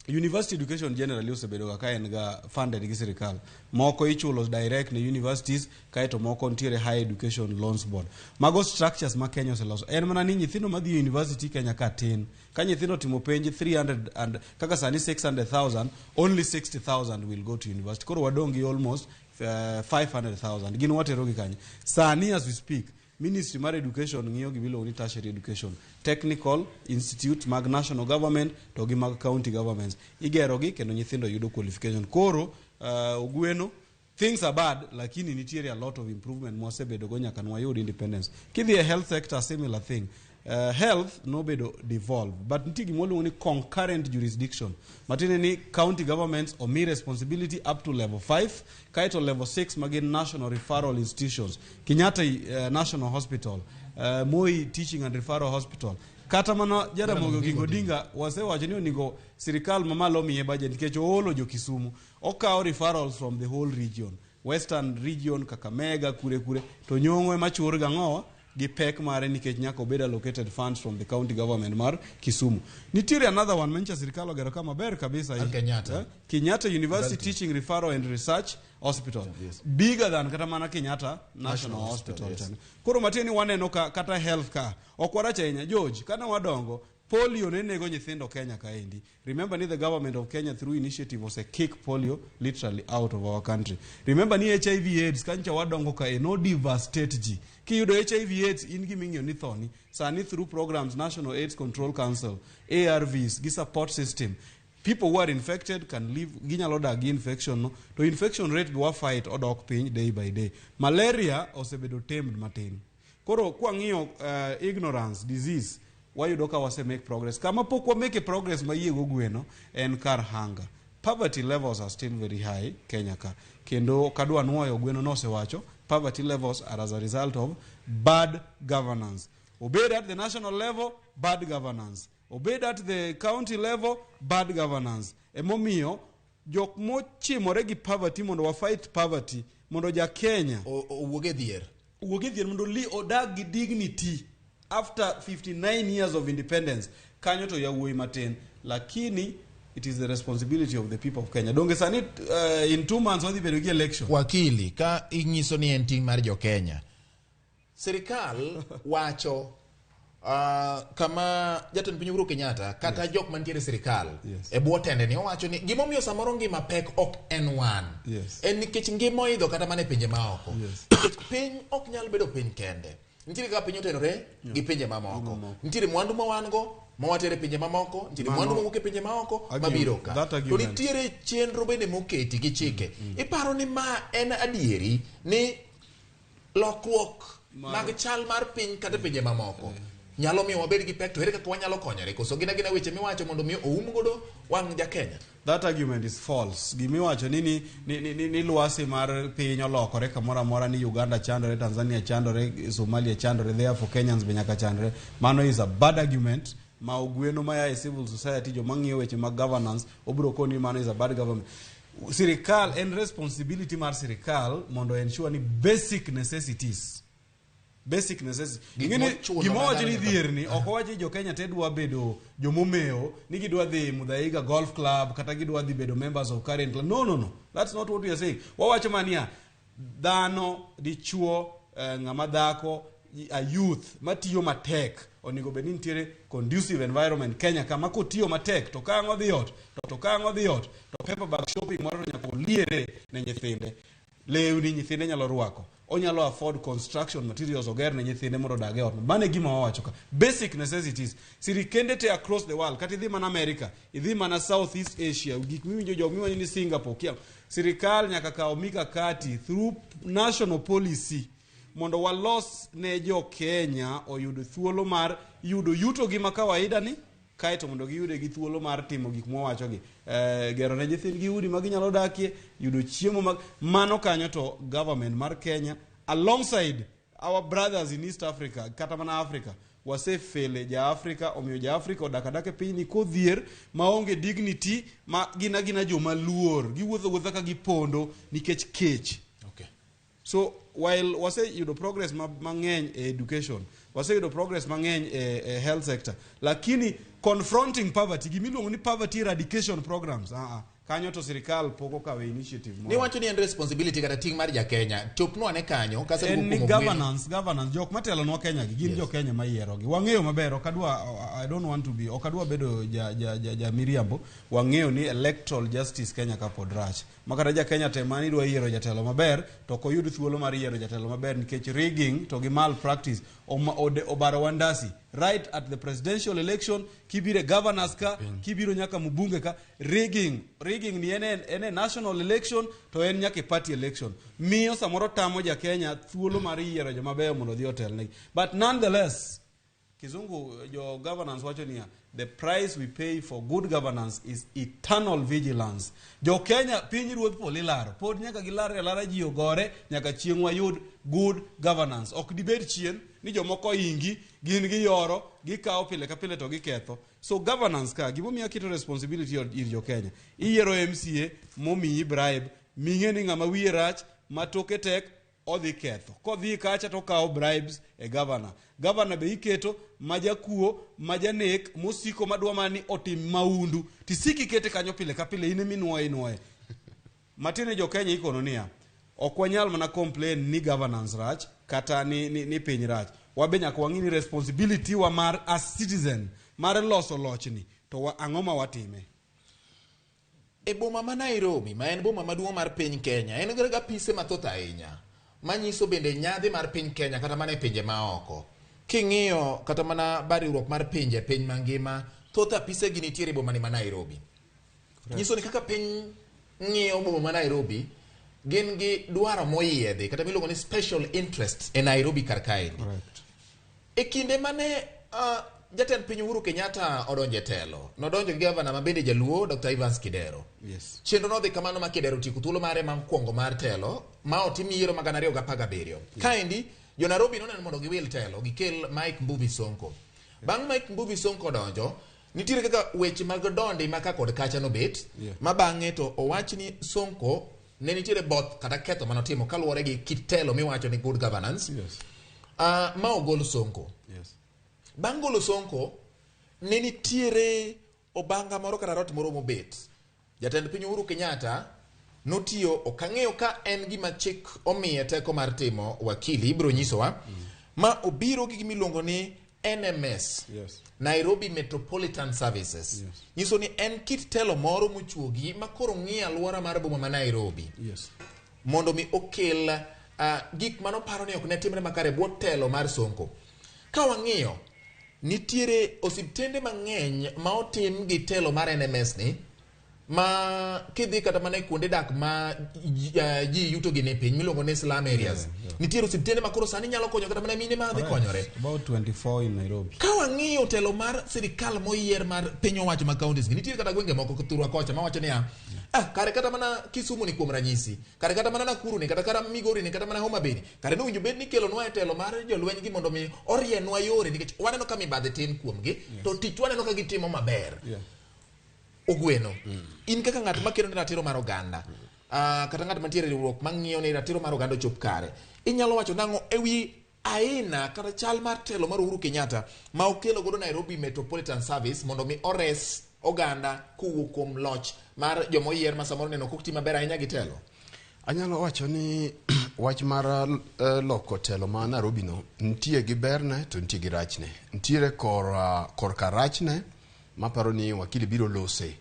university education generally osebedo ka en ga funded gi sirikal. Moko ichulo direct ne universities, kaeto moko ntiere high education loans board. Mago structures ma Kenya oseloso. En mana ni nyithindo madhi university Kenya ka tin. Ka nyithindo timo penj 300 and kaka sani 600,000, only 60,000 will go to university. Koro wadongi almost 500,000. Gin watero gi kanye. Sani as we speak, Ministry mar Education ngiyo gi bilo ni tertiary education. Technical institute mag national government to gi mag county governments. Igero gi kendo nyithindo yudo qualification. Koro ugweno things are bad, lakini nitiere a lot of improvement mosebedo go nyaka nwayud independence. Kidhi a health sector, similar thing. Health no bedo devolve, but nitigi molu ni concurrent jurisdiction. Matine ni county governments omi responsibility up to level 5, kaito level 6 magin national referral institutions. Kenyatta National Hospital, Moi Teaching and Referral Hospital. Kata mana Jaramogi Odinga wasewacho ni nigo sirikal mamalo miye budget nikech oolo jo Kisumu. Okao referrals from the whole region. Western region, Kakamega, kure to nyongwe machur gangoa gi pek mare nikech nyaka obed allocated funds from the county government mar Kisumu. Nitiere another one mencha sirikal ogero kama ber kabisa Kenyatta. Kenyatta University Teaching Referral and Research Hospital. Yes. Bigger than kata mana Kenyatta National Hospital. Yes. Koro mateni waneno kata health ka. Okwara chenya George kana wadongo polio nenego nyithindo Kenya kaendi. Remember ni the government of Kenya through initiative was a kick polio literally out of our country. Remember ni HIV AIDS kancha wadongo ka no devastate ji. Ki yudo HIV AIDS in gi mingyo ni thoni. Sani through programs National AIDS Control Council, ARVs, gi support system. People who are infected can live ginyalo dagi infection no. To infection rate dwa fight odok piny day by day. Malaria osebedo tamed matin. Koro kwa ng'iyo ignorance, disease, wayudo ka wase make progress. Kama pok wa make progress mayiego gweno en kar hunger. Poverty levels are still very high Kenya ka. Kendo kadwa nuoyo gweno no sewacho, poverty levels are as a result of bad governance. Obeyed at the national level, bad governance. Obeyed at the county level, bad governance. Emomiyo jok mochimore gi poverty mondo wa fight poverty mondo ja Kenya uwoge dhier mondo li odag gi dignity after 59 years of independence kanyo to yawuoyi matin, lakini it is the responsibility of the people of Kenya. Donge sani in 2 months wadhi bedo gi election. Wakili ka inyiso ni en ting mar jo Kenya, sirikal wacho kama jatend piny Uhuru Kenyatta kata yes. Jok mantiere sirikal yes. E bwo tende ni owacho ni gimomiyo samoro ngima pek ok en wan yes. En nikech ngima oidho kata mane pinje maoko yes. Piny ok nyal bedo piny kende. Nitiere ka piny otenore yeah. Gi pinje mamoko. Nitiere mwandu ma wan go mawatere pinje mamoko, nitiere mwandu mawuok e pinje maoko mabiro ka. To nitiere chenro bende moketi gi chike. Iparo ni ma en adieri ni lokruok mag chal mar piny kata pinje mamoko nyalo miyo wabed gi pek, to ere kaka wanyalo konyore koso gina weche miwacho mondo mi oum godo wang' ja Kenya. That argument is false. Gimiwacho ni luasi mar piny olokore kamora mora ni Uganda chandore, Tanzania chandore, Somalia chandore, therefore Kenyans be nyaka chandore. Mano is a bad argument. Ma ogweno maya e civil society jo mang'iyo weche mag governance obro koni mano is a bad government. Sirikal en responsibility mar sirikal mondo ensure ni basic necessities. Ingine gimowacho ni dhierni ok owachi jo Kenya tedwa bedo jomomeo ni gidwa dhi Mudhaiga Golf Club kata gidwa dhi bedo members of current club. No. That's not what we are saying. Wawacho mania dhano, dichuo, ng'ama dhako, a youth matiyo matek onego bed ni nitiere conducive environment Kenya kama kotiyo matek to ka ng'odhi ot to paper bag shopping moro nyaka oliere ne nyithinde, lewni nyithinde nyalo rwako, onyalo afford construction materials oger ne nyithinde mondo odag e ot. Mane gima wawacho ka basic necessities. Sirikende te across the world, kata idhi mana America, idhi mana Southeast Asia, gik miwinjo jogmiwanyo ni Singapore kia, sirikal nyaka kawo mikakati through national policy mondo walos ne jo Kenya oyudo thuolo mar yudo yuto gi ma kawaida ni, kaito mondo giyude gi thuolo mar timo gik mwawacho gi gero ne nyithindgi udi ma ginyalo dakie, yudo chiemo mag mano kanyo. To government mar Kenya alongside our brothers in East Africa kata mana Africa wasefele ja Africa, omiyo ja Africa odak adak e piny kodhier maonge dignity, ma gina joma luor, giwuotho ka gipondo nikech kech. Okay. So while wase yudo progress mang'eny e education, wase yudo progress mang'eny e health sector, lakini confronting poverty, gimiluongo ni poverty eradication programs, kanyo to sirikal poko kawe initiative mo. Ni wacho ni en responsibility kata ting mar ja Kenya. Chopno ane kanyo kase en governance jok matelo no Kenya gi gin jo Kenya mayiero gi. Wang'eyo maber, I don't want to be, okadwa bedo ja miriambo. Wang'eyo ni electoral justice Kenya ka pod rach. Makata ja Kenya te mani dwa yiero jatelo maber to koyud thuolo mar yiero jatelo maber nikech rigging to gi malpractice obaro wandasi. Right at the presidential election, kibire governors ka, kibiro nyaka mbunge ka, rigging ni ene national election to en nyaka party election. Miyo samoro tamo ja Kenya thuolo mar yiero joma beyo mondo dhi otel negi. But nonetheless, kizungu jo governance wacho niya, the price we pay for good governance is eternal vigilance. Jo Kenya piny ruoth poli laro, pod nyaka gilara ji ogore nyaka chieng' wayud good governance. Ok dibed chien ni jomoko ingi gin gi yoro gikawo pile ka pile to giketho. So governance ka gimomiya kito responsibility ir jo Kenya. Iyiero MCA momiyi bribe, ming'e ni ng'ama wiye rach matoke tek odhi ketho. Kodhi kacha to kawo bribes e governor be iketo majakuo, majanek, mosiko madwa mani otim maundu, tisiki kete kanyo pile ka pile, ine minuoye. Matine jo Kenya ikono niya, ok wanyal mana complain ni governance rach kata ni piny rach. Wabe nyaka wang'ini responsibility wa mar as citizen mar loso lochni to ang'o ma watime. E boma ma Nairobi, ma en boma maduong' mar piny Kenya, en ga pise mathoth ahinya manyiso bende nyadhi mar piny Kenya kata mana e pinje maoko. King'iyo kata mana bariruok mar pinje piny mangima, thoth apise gi nitiere boma ni ma Nairobi. Nyiso ni kaka piny ng'iyo boma ma Nairobi, gin gi dwaro moyiedhi kata miluongo ni special interest e Nairobi kar kaendi. E kinde mane jatend piny Uhuru Kenyatta odonje telo, nodonjo gi gavana ma bende jaluo Dr. Evans Kidero. Yes. Chenro nodhi kamano ma Kidero tieko thuolo mare mokwongo mar telo ma otim yiero ma 2017. Kaendi jo Nairobi noneno mondo giwil telo gikel Mike Mbuvi Sonko. Bang' Mike Mbuvi Sonko donjo, nitiere kaka weche mag dondi ma ka kod kacha no bet, ma bang'e to owach ni Sonko ne nitiere both kata ketho manotimo kaluwore gi kit telo miwacho ni good governance. Yes. Ma ogol Sonko. Yes. Bang' golo Sonko, ne nitiere obanga moro kata rot moro mobet. Jatend piny Uhuru Kenyatta notiyo, okang'eyo ka en gima chik omiye teko mar timo wakili, ibro nyisowa, ma obiro gi gimiluongo ni NMS. Yes. Nairobi Metropolitan Services. Yes. Nyiso ni en kit telo moro mochuogi ma koro ng'iyo alwora mar boma ma Nairobi. Yes. Mondo mi okel gik manoparo ni ok ne timre makare bwo telo mar Sonko. Ka wang'iyo, nitiere osiptende mang'eny ma otim gi telo mar NMS ni, ma kidhi kata mana kuonde dak ma ji yuto gi ne piny miluongo ni slum areas. Nitiere osiptende ma koro sani nyalo konyo kata mana mine ma dhi konyore. About 24 in Nairobi. Ka wang'iyo telo mar sirikal moyier mar piny owacho ma counties gi, nitiere kata gwenge moko thurwa kocha ma wacho niya, kare kata mana Kisumu ni kuom ranyisi, kare kata mana Nakuru ni, kata Migori ni, kata mana Homa Bay ni, kare nowinjo bed ni kelonwa e telo mar jolweny gi mondo mi orienwa yore, nikech waneno ka mibadhi tin kuomgi, to tich waneno ka gitimo maber. Ogweno, in kaka ng'at makelo ni ratiro mar oganda, kata ng'at mantiere riwruok mang'iyo ni ratiro mar oganda ochop kare, inyalo wacho nang'o ewi aina kata chal mar telo mar Uhuru Kenyatta ma okelo godo Nairobi Metropolitan Service mondo mi ores oganda kowuok kuom loch mar jomoyier ma samoro neno kokti maber ahinya gi telo? Anyalo wacho ni wach mar loko telo ma Nairobi no nitie gi berne to nitie gi rachne. Nitiere kor ka rachne maparo ni wakili biro lose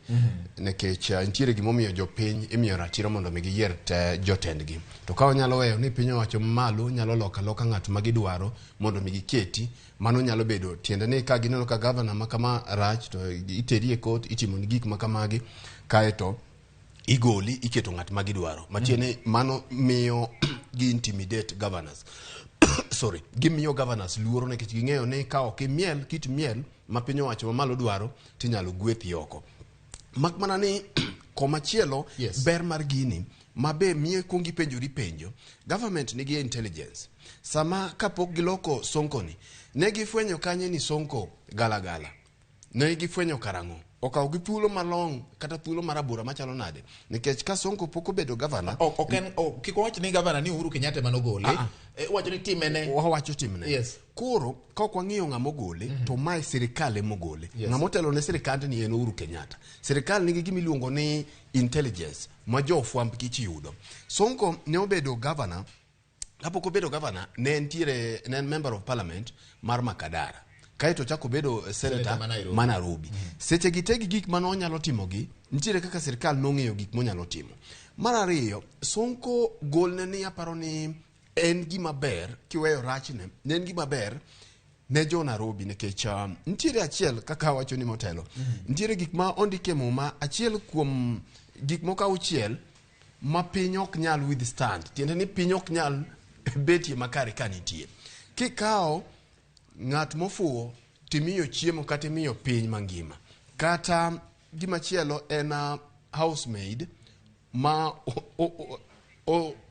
nekech nitiere gimomiyo jopiny imiyo ratiro mondo mi giyier te jotendgi. To ka onyalo weyo ni piny owacho malo nyalo loka ng'at ma gidwaro mondo mi giketi, mano nyalo bedo tiende ni ka gineno ka governor ma kama rach to iteri e court, itimo ni gik ma kamagi kaeto igoli iketo ng'at ma gidwaro. Matiene mano miyo gi intimidate governors. Sorry, gimiyo governors luoro nekech ging'eyo ni ka ok imiel kit miel ma piny owacho mamalo dwaro tinyalo gwethi oko. Mak mana ni komachielo ber mar gini mabe miye kongi penjo government nigi intelligence. Sama kapok giloko Sonko ni ne gifwenyo kanye ni Sonko galagala, ne gifwenyo karango okaw gi thuolo malong kata thuolo marabora machalo nade nikech ka Sonko poko bedo governor kiko wach ni governor ni Uhuru Kenyatta manogole wacho ni timene wacho timene koro ka ok wang'iyo ng'ama ogole to mai sirikal emogole ng'ama otelo ne sirikal ni en Uhuru Kenyatta. Sirikal nigi gima iluongo ni intelligence ma jofwamb kich yudo. Sonko ne obedo governor, kapok obedo governor ne en member of parliament mar Makadara, kaeto chako bedo senator ma Nairobi. Seche gitegi gik mano onyalo timo gi nitiere kaka sirikal nong'eyo gik monyalo timo. Mar ariyo, Sonko golne ni aparo ni en gima ber kiweyo rachne, ne en gima ber ne jo Nairobi nikech nitiere achiel kaka wacho ni motelo. Nitiere gik ma ondike Muma, achiel kuom gik moko auchiel ma piny ok nyal withstand. Tiende ni piny ok nyal betie makare ka nitie. Kikao ng'at mofuo timiyo chiemo kata imiyo piny mangima. Kata gima chielo en housemaid ma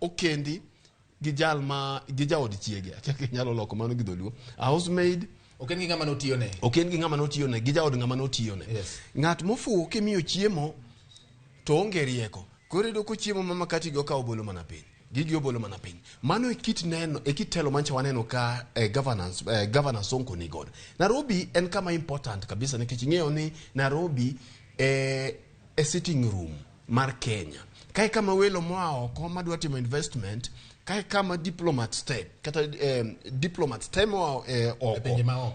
okendi gi jal ma gi jaod chiege. Achaki nyalo loko mano gi dholuo. Housemaid oken gi ng'ama notiyone. Oken gi ng'ama notiyone gi jaod ng'ama notiyone. Ng'at mofuo kimiyo chiemo to onge rieko. Koro ido ko chiemo mama kati go ka obolo mana piny. Gigi obolo mana piny. Mano e kit neno, e kit telo mancha waneno ka governor Sonko ni god. Nairobi en kama important kabisa nikech ing'eyo ni Nairobi e sitting room mar Kenya. Kae kama welo moa oko madwa timo investment, kae kama diplomat stay kata diplomat stay moa oko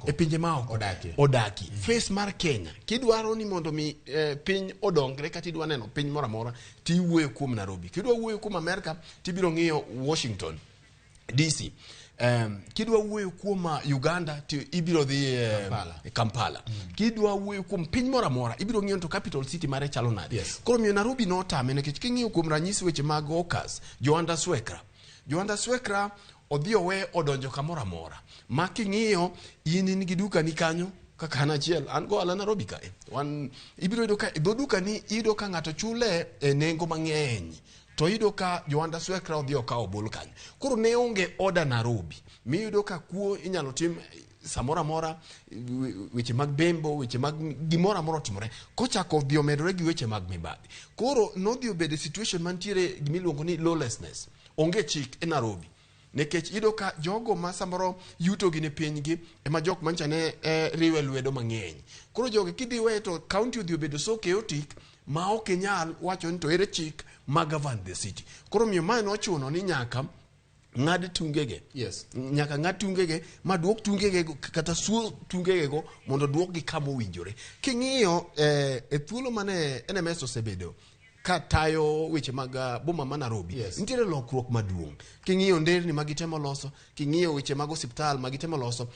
e pinje ma oko odaki face mar Kenya. Kidwaro ni mondo mi piny odongre kata idwa neno piny mora mora tiwuoyo kuom Nairobi. Kidwa wuoyo kuom America tibiro ng'iyo Washington DC. Kidwa wuoyo kuom Uganda ibiro dhi Kampala. Kidwa wuoyo kuom piny mora mora ibiro ng'iyo to capital city mare chalo nade. Koro miyo Nairobi no tame nikech king'iyo kuom ranyisi weche mag Okas, Joanda Swekra odhi owe odonjo kamora mora. Ma king'iyo in gi duka ni kanyo kaka an achiel an go ala Nairobi kae. Ibiro ido ka duka ni ido ka ng'ato chule e nengo mang'eny. To ido ka Joanda Swekra odhi okawo bol kanyo. Koro ne onge order Nairobi. Miyudo ka kuo inyalo tim samora mora, weche mag bembo, weche mag gimora mora timore. Kochako odhi omedore gi weche mag mibadhi. Koro nodhi obede situation mantiere gimiluongo ni lawlessness. Onge chik e Nairobi. Nekech ido ka jogo ma samoro yuto gi ne piny gi ema jok mancha ne riwe lwedo mang'eny. Koro jogo kidhi we to county odhi obedo so chaotic ma ok nyal wacho ni to ere chik ma govern the city. Koro miyo mano ochuno ni nyaka ng'ad tungege. Nyaka ng'ad tungege ma duok tungege kata suo tungege go mondo duok gi kama owinjore. King'iyo e thuolo mane NMS osebedo ka tayo weche mag boma ma Nairobi, nitiere lokruok maduong'. King'iyo nderni magitemo loso, king'iyo weche mag osiptal magitemo loso,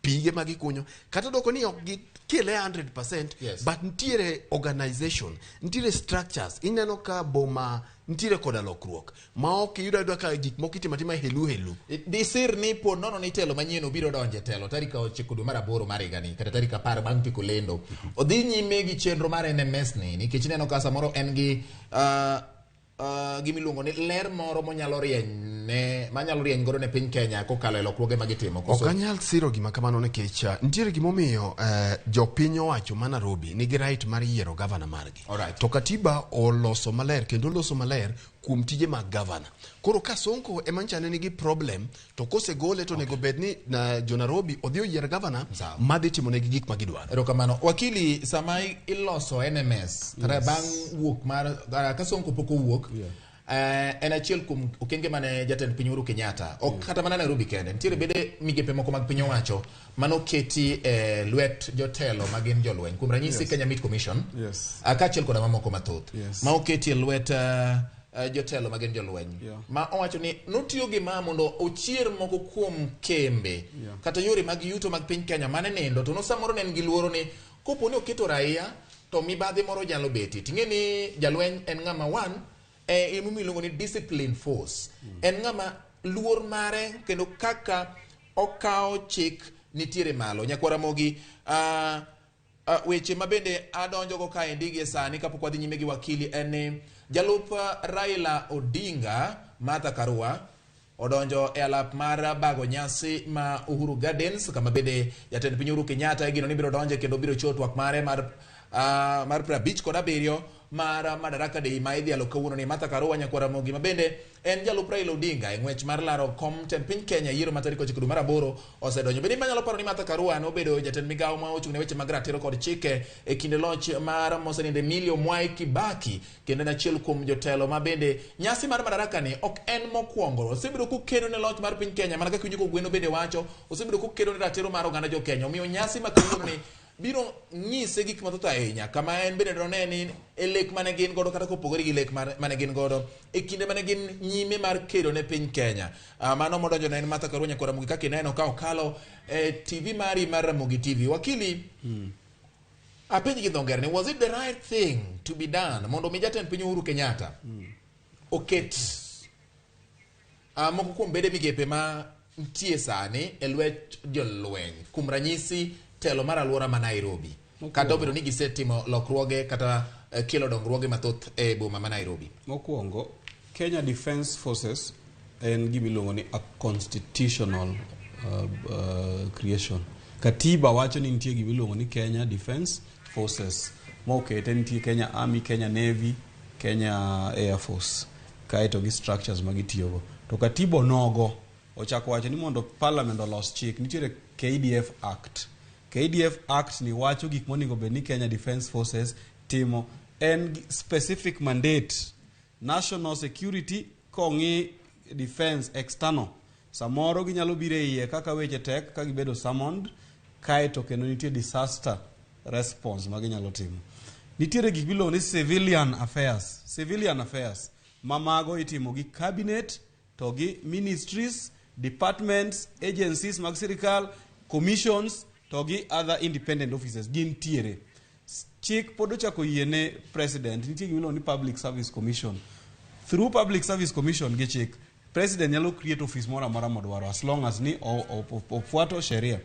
pige magikunyo, kata doko ni ok gikile 100%, but nitiere organization, nitiere structures, ineno ka boma nitiere koda lokruok ma ok yudo ka gik moko itimo helu. Disir ni po nono ni telo manyien obiro donje telo tarika 9 dwe mar 8 mar higani kata tarika 10 bang' tiko lendo. Odhi nyime gi chenro mar NMS ni nikech neno ka samoro en gi gimiluongo ni ler moro manyalo rieny godo ne piny Kenya kokalo e lokruoge magitimo. Ok anyal siro gima kamano nikech nitiere gimomiyo jopiny owacho ma Nairobi nigi right mar yiero governor margi. To katiba oloso maler kendo oloso maler kuom tije mag governor. Koro ka Sonko emanchane nigi problem to kosegole to nego bedni na jo Nairobi odhi oyier governor madhi timo negi gik magidwaro. Erokamano. Wakili, sama iloso NMS tara bang' wuok mar ka Sonko poko wuok en achiel kuom okenge mane jatend piny Uhuru Kenyatta ok kata mana Nairobi kende nitiere bede migepe moko mag piny owacho mano keti lwet jotelo magin jolweny kuom ranyisi Kenya Meat Commission kaachiel koda mamoko mathoth ma oketi lwet jotelo magin jolweny ma owacho ni notiyo gi ma mondo ochier moko kuom kembe kata yore mag yuto mag piny Kenya mane nindo to no samoro ne en gi luoro ni kopo ni oketo raia to mibadhi moro nyalo beti ting'e ni jalweny en ng'ama wan iluongo ni discipline force en ng'ama luor mare kendo kaka okawo chik nitiere malo nyakwara Mogi weche mabende adonjogo kaendi gi sani kapok wadhi nyime gi wakili en ni jalup Raila Odinga Martha Karua odonjo e alap mar bago nyasi ma Uhuru Gardens kama bende jatend piny Uhuru Kenyatta gino ni biro donje kendo biro chiwo twak mare mar 57 mar Madaraka Day ma idhialo kawuono ni Martha Karua nyakwara Mogi mabende en jalup Raila Odinga e ng'wech mar laro kom tend piny Kenya yiero ma tarik 9 dwe mar 8 osedonjo. Bende manyalo paro ni Martha Karua nobedo jatend migawo ma ochung' ne weche mag ratiro kod chike e kinde loch mar moseninde Emilio Mwai Kibaki kendo en achiel kuom jotelo ma bende nyasi mar Madaraka ni ok en mokwongo osebedo kukedo ne loch mar piny Kenya mana kaka winjo Gweno bende wacho osebedo kukedo ne ratiro mar oganda jo Kenya omiyo nyasi ma kawuono ni biro nyise gik mathoth ahinya kama en bende done ni e lek mane gin godo kata kopogore gi lek mane gin godo e kinde mane gin nyime mar kedo ne piny Kenya. Mano modonjo ne en Martha Karua nyakwara Mogi kaka ineno ka okalo TV mari mar Ramogi TV. Wakili apenji gi dho ngere ni was it the right thing to be done mondo mi jatend piny Uhuru Kenyatta oket moko kuom bede migepe ma ntie sani e lwet jolweny kuom ranyisi telo mar alwora ma Nairobi kata obedo ni gisetimo lokruoge kata kelo dongruoge mathoth e boma ma Nairobi. Mokwongo Kenya Defence Forces en gimiluongo ni a constitutional creation. Katiba wacho ni nitie gimiluongo ni Kenya Defence Forces mokete nitie Kenya Army, Kenya Navy, Kenya Air Force kaeto gi structures magitiyogo to katiba nogo ochako wacho ni mondo parliament olos chik nitiere KDF Act. KDF Act ni wacho gik monego bed ni Kenya Defence Forces timo en specific mandate national security kongi defense external samoro ginyalo bire iye kaka weche tek ka gibedo summoned kaeto kendo nitie disaster response maginyalo timo. Nitiere gik bilo ni civilian affairs mamago itimo gi cabinet to gi ministries, departments, agencies mag sirikal, commissions to gi other independent offices gin tiere. Chik pod ochako yiene president nitie gimilo ni Public Service Commission. Through Public Service Commission gi chik president nyalo create office mora mora modwaro as long as ni ofuato sheria.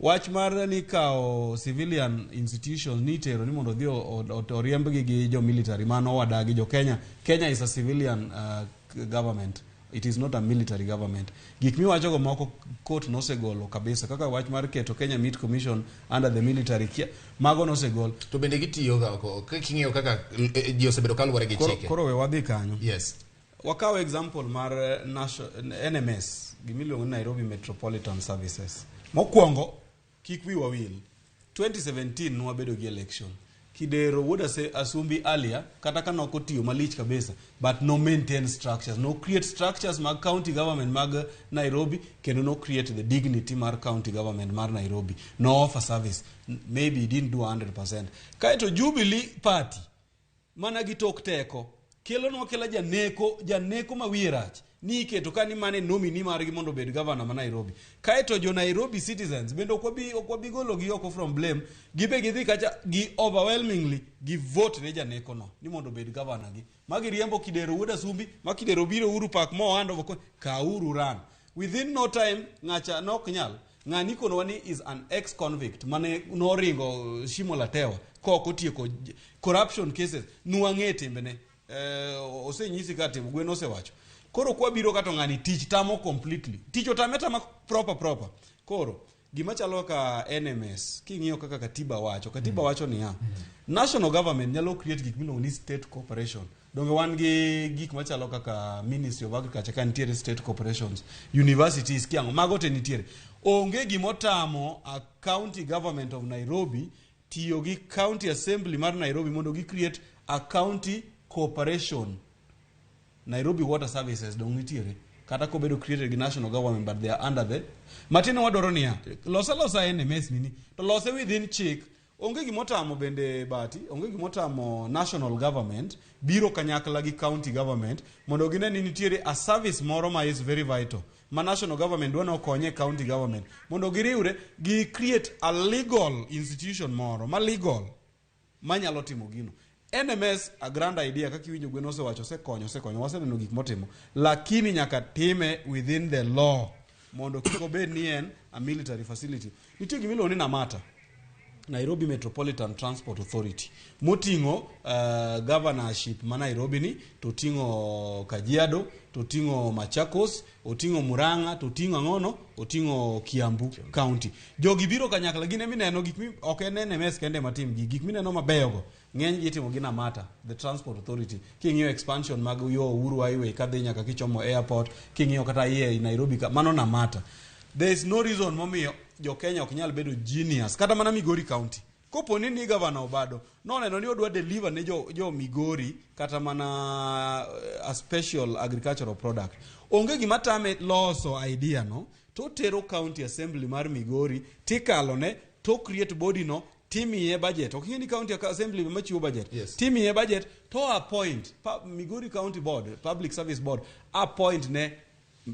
Wach mar ni kao civilian institutions ni tero ni mondo dhi oriembgi gi jo military mano wadagi jo Kenya. Kenya is a civilian government. It is not a military government. Gik mi wacho go moko court no segolo kabisa kaka wach mar keto Kenya Meat Commission under the military mago no segol to bende gitiyo ga king'eyo kaka ji osebedo kaluwore gi chike. Koro we wadhi kanyo. Yes. Wakaw example mar NMS gimiluongo Nairobi Metropolitan Services. Mokwongo kik wi wawil 2017 nwabedo gi election. Kidero would asumbi earlier kata ka no kotiyo malich kabisa but no maintain structures, no create structures mag county government mag Nairobi kendo no create the dignity mar county government mar Nairobi, no offer service, maybe he didn't do 100%. Kaito Jubilee party mana gi tok teko kelo no kela janeko mawirach ni keto kani mane nomini margi mondo bed governor ma Nairobi. Kaeto jo Nairobi citizens bendo okwabi golo gi oko from blame gibe gidhi kacha gi overwhelmingly gi vote ne janeko no ni mondo bed governor gi magi riembo Kidero wuda sumbi ma Kidero biro Uhuru Park mo ando ka Uhuru run within no time ngacha nok nyal ngani kono wani is an ex convict mane no ringo shimo la tewa ko tieko corruption cases nuangete mbene osenyisi kate Gweno osewacho. Koro kwa biro kato ngani tich tamo completely. Tich otameta ma proper. Koro gima chalo ka NMS king'iyo kaka katiba wacho ni ya national government nyalo create gik miluongo ni state corporation. Donge wan gi gik machalo kaka Ministry of Agriculture kan tiere state corporations, universities kiango mago te nitiere. Onge gimotamo a county government of Nairobi tiyo gi county assembly mar Nairobi mondo gi create a county corporation Nairobi Water Services dong nitiere kata ko bedo created gi national government but they are under the matino wadoro niya losa NMS nini to lose within chik onge gimotamo bende bati onge gimotamo national government biro kanyakla gi county government mondo gine ni nitiere a service moro ma is very vital ma national government dwano konye county government mondo giriure gi create a legal institution moro ma legal manyalo timo gino. NMS a grand idea kaka winjo gweno osewacho sekonyo waseneno gik motimo lakini nyaka time within the law mondo kiko bed ni en a military facility. Nitie gimilo ni Namata Nairobi Metropolitan Transport Authority motingo governorship ma Nairobi ni totingo Kajiado totingo Machakos otingo Murang'a totingo Ngono otingo Kiambu County. Jogi biro kanyakla gine mineno gik mi ok en NMS kende matim gik mineno mabeyogo ng'eny gitimo gi Namata the Transport Authority king'iyo expansion mag yo Uhuru Highway kadhi nyaka kichomo airport king'iyo kata iye Nairobi mano Namata. There is no reason momiyo jo Kenya ok nyal bedo genius kata mana Migori County koponi ni governor Obado noneno ni odwa deliver ne jo Migori kata mana a special agricultural product onge gima tame loso idea no to tero county assembly mar Migori tikalo ne to create body no timiye budget ok ni county assembly machiwo budget yes. Timiye budget to appoint Migori County Board Public Service Board appoint ne